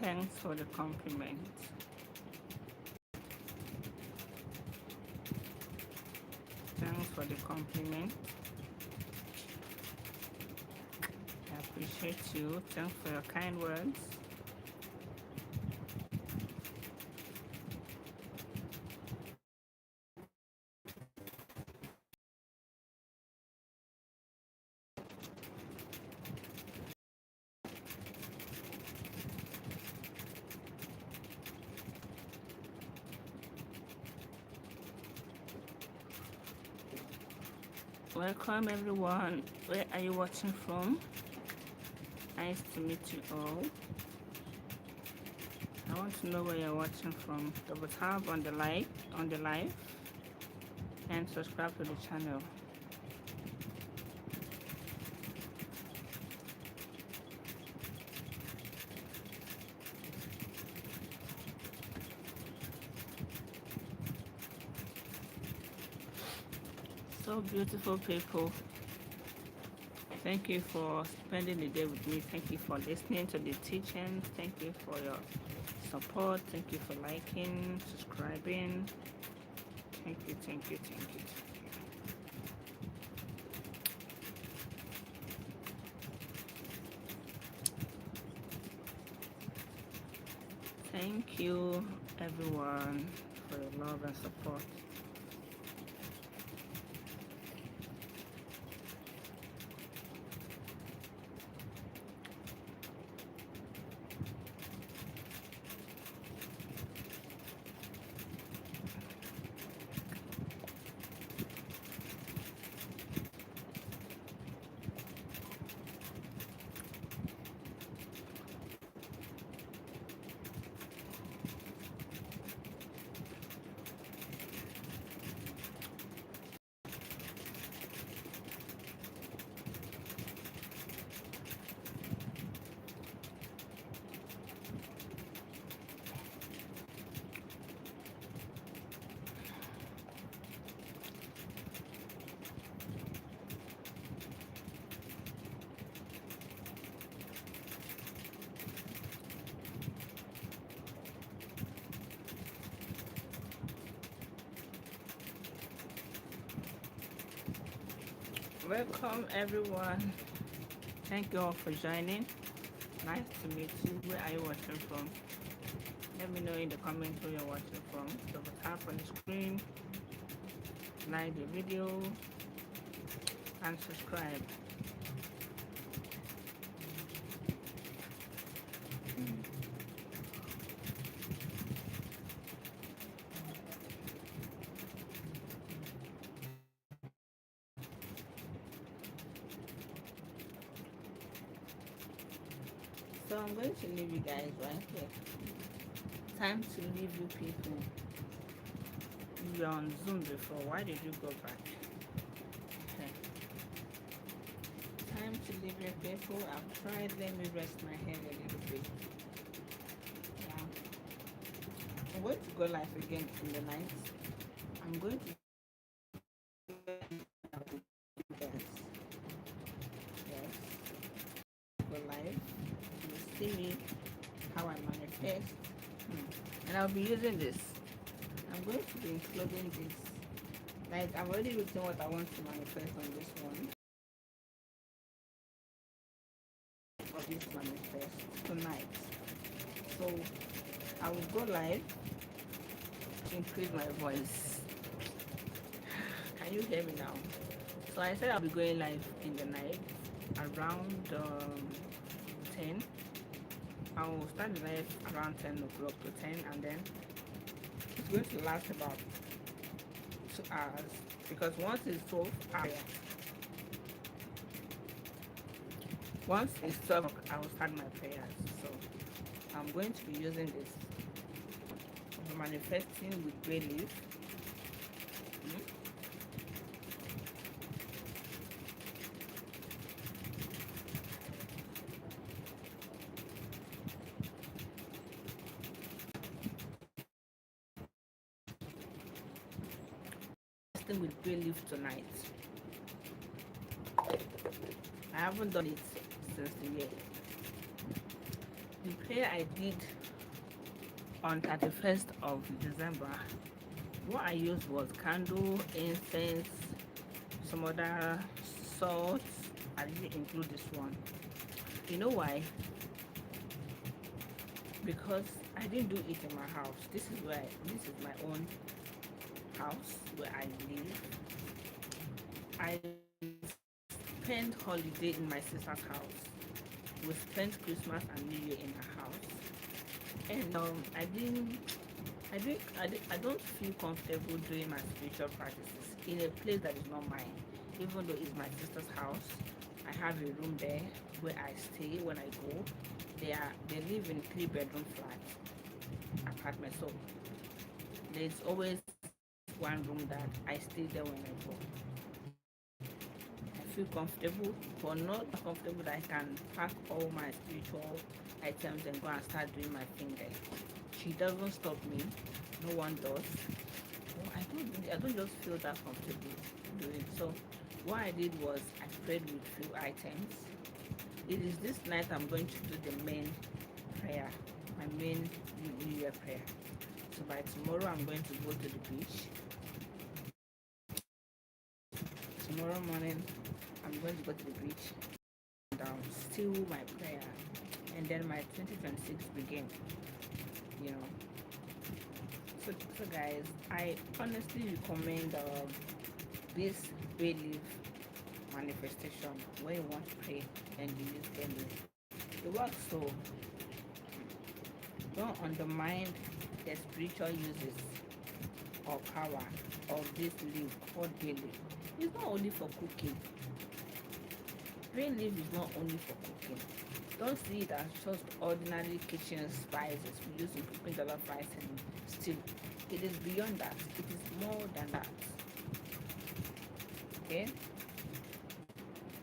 Thanks for the compliment. Thanks for the compliment. I appreciate you. Thanks for your kind words. Welcome everyone. Where are you watching from? Nice to meet you all. I want to know where you're watching from. Double tap on the live and subscribe to the channel. So beautiful people. Thank you for spending the day with me. Thank you for listening to the teachings. Thank you for your support. Thank you for liking, subscribing. Thank you, thank you, thank you. Thank you, everyone, for your love and support. Welcome, everyone. Thank you all for joining. Nice to meet you. Where are you watching from? Let me know in the comments where you're watching from. Double tap on the screen, like the video, and subscribe. So I'm going to leave you guys right here. Time to leave you people. You were on Zoom before. Why did you go back? Okay. Time to leave you people. I've tried. Let me rest my head a little bit. Yeah. I'm going to go live again in the night. I'm going to yes. Go live. You see me how I manifest. And I'll be using this. I'm going to be including this. Like I've already written what I want to manifest on this one. For this manifest tonight. So I will go live to increase my voice. Can you hear me now? So I said I'll be going live in the night around 10. I will start the live around 10 o'clock to 10, and then it's going to last about 2 hours because once it's 12 hours, once it's 12 o'clock, I will start my prayers. So I'm going to be using this manifesting with bay leaf. With bay leaf tonight. I haven't done it since the year. The prayer I did on 31st of December, what I used was candle, incense, some other salt. I didn't include this one. You know why? Because I didn't do it in my house. This is my own house where I live. I spent holiday in my sister's house. We spent Christmas and New Year in her house, and I don't feel comfortable doing my spiritual practices in a place that is not mine. Even though it's my sister's house, I have a room there where I stay when I go. They live in 3-bedroom flats. apartment, so there's always one room that I stay there when I go. I feel comfortable, but not comfortable that I can pack all my spiritual items and go and start doing my thing there. She doesn't stop me. No one does. So I don't just feel that comfortable doing it. So what I did was I prayed with few items. It is this night I'm going to do the main prayer, my main New Year prayer. So by tomorrow I'm going to go to the beach. Tomorrow morning I'm going to go to the beach and still my prayer, and then my 2026 begin. You know. So guys, I honestly recommend this bay leaf manifestation when you want to pray and you use bay leaf. It works, so don't undermine the spiritual uses or power of this leaf called bay leaf. It's not only for cooking. Bay leaf is not only for cooking. Don't see it as just ordinary kitchen spices we use in cooking jollof rice and stew. It is beyond that. It is more than that. Okay?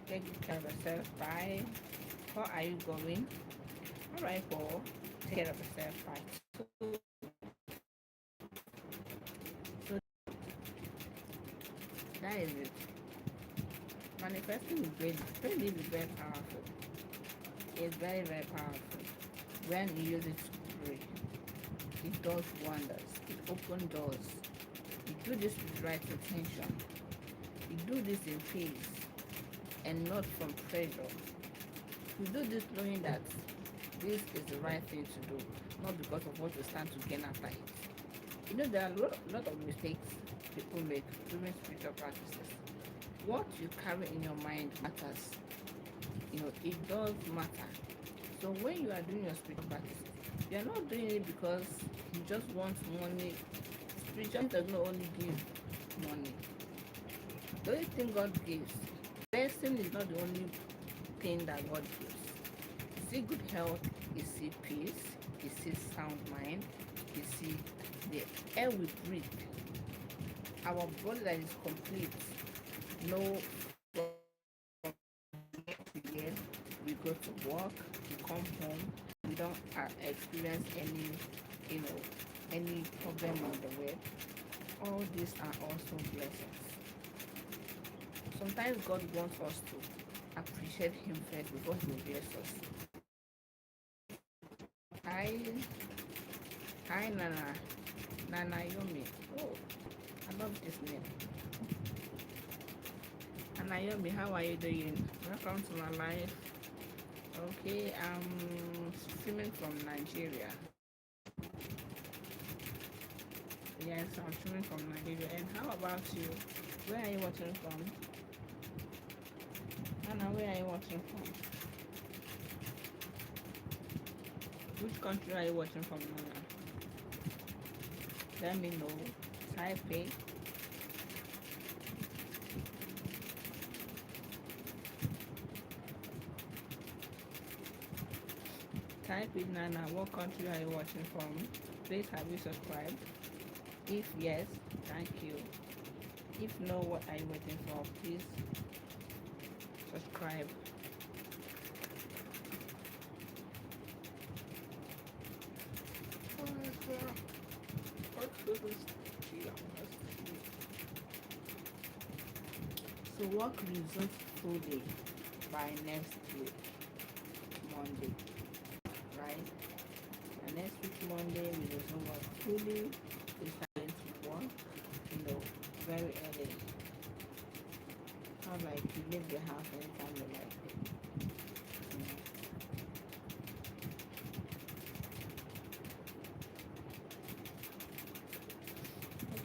Take good care of yourself. Bye. How are you going? Alright, Paul. Take care of yourself. Bye. So that is it. Manifesting is really very powerful. It's very, very powerful. When you use it to pray, it does wonders. It opens doors. You do this with right intention. You do this in peace and not from pressure. You do this knowing that this is the right thing to do, not because of what you stand to gain after it. You know, there are a lot of mistakes people make during spiritual practices. What you carry in your mind matters. You know, it does matter. So when you are doing your spiritual practices, you are not doing it because you just want money. Spirituality does not only give money. The only thing God gives, blessing is not the only thing that God gives. You see good health, you see peace, you see sound mind, you see the air we breathe, our body that is complete. No, we go to work, we come home, we don't experience any, you know, any problem on the way. All these are also blessings. Sometimes God wants us to appreciate Him first before He will bless us. Hi, hi, Nana Yomi. Oh, I love this name. Naomi, how are you doing? Welcome to my life. Okay, I'm streaming from Nigeria. Yes, I'm streaming from Nigeria. And how about you? Where are you watching from? Anna, where are you watching from? Which country are you watching from, Nana? Let me know. Taipei. Type in Nana, what country are you watching from? Please, have you subscribed? If yes, thank you. If no, what are you waiting for? Please subscribe. So work resumes fully by next week, Monday, right? And next week, Monday, we resume work fully. We start to work, you know, very early. Not like you leave the house anytime you like.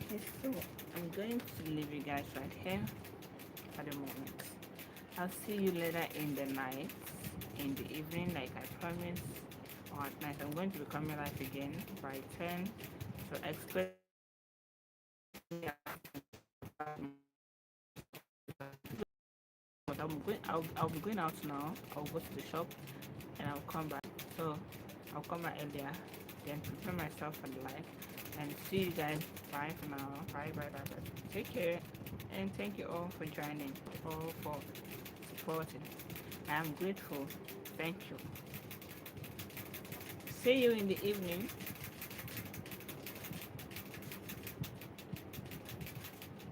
Okay, so I'm going to leave you guys right here for the moment. I'll see you later in the night, in the evening, like I promised, or at night. I'm going to be coming live again by 10. So expect. But I'll be going out now. I'll go to the shop and I'll come back. So I'll come back earlier then prepare myself for the life. And see you guys. Bye for now. Bye, bye, bye, bye. Take care. And thank you all for joining, all for supporting. I am grateful. Thank you. See you in the evening.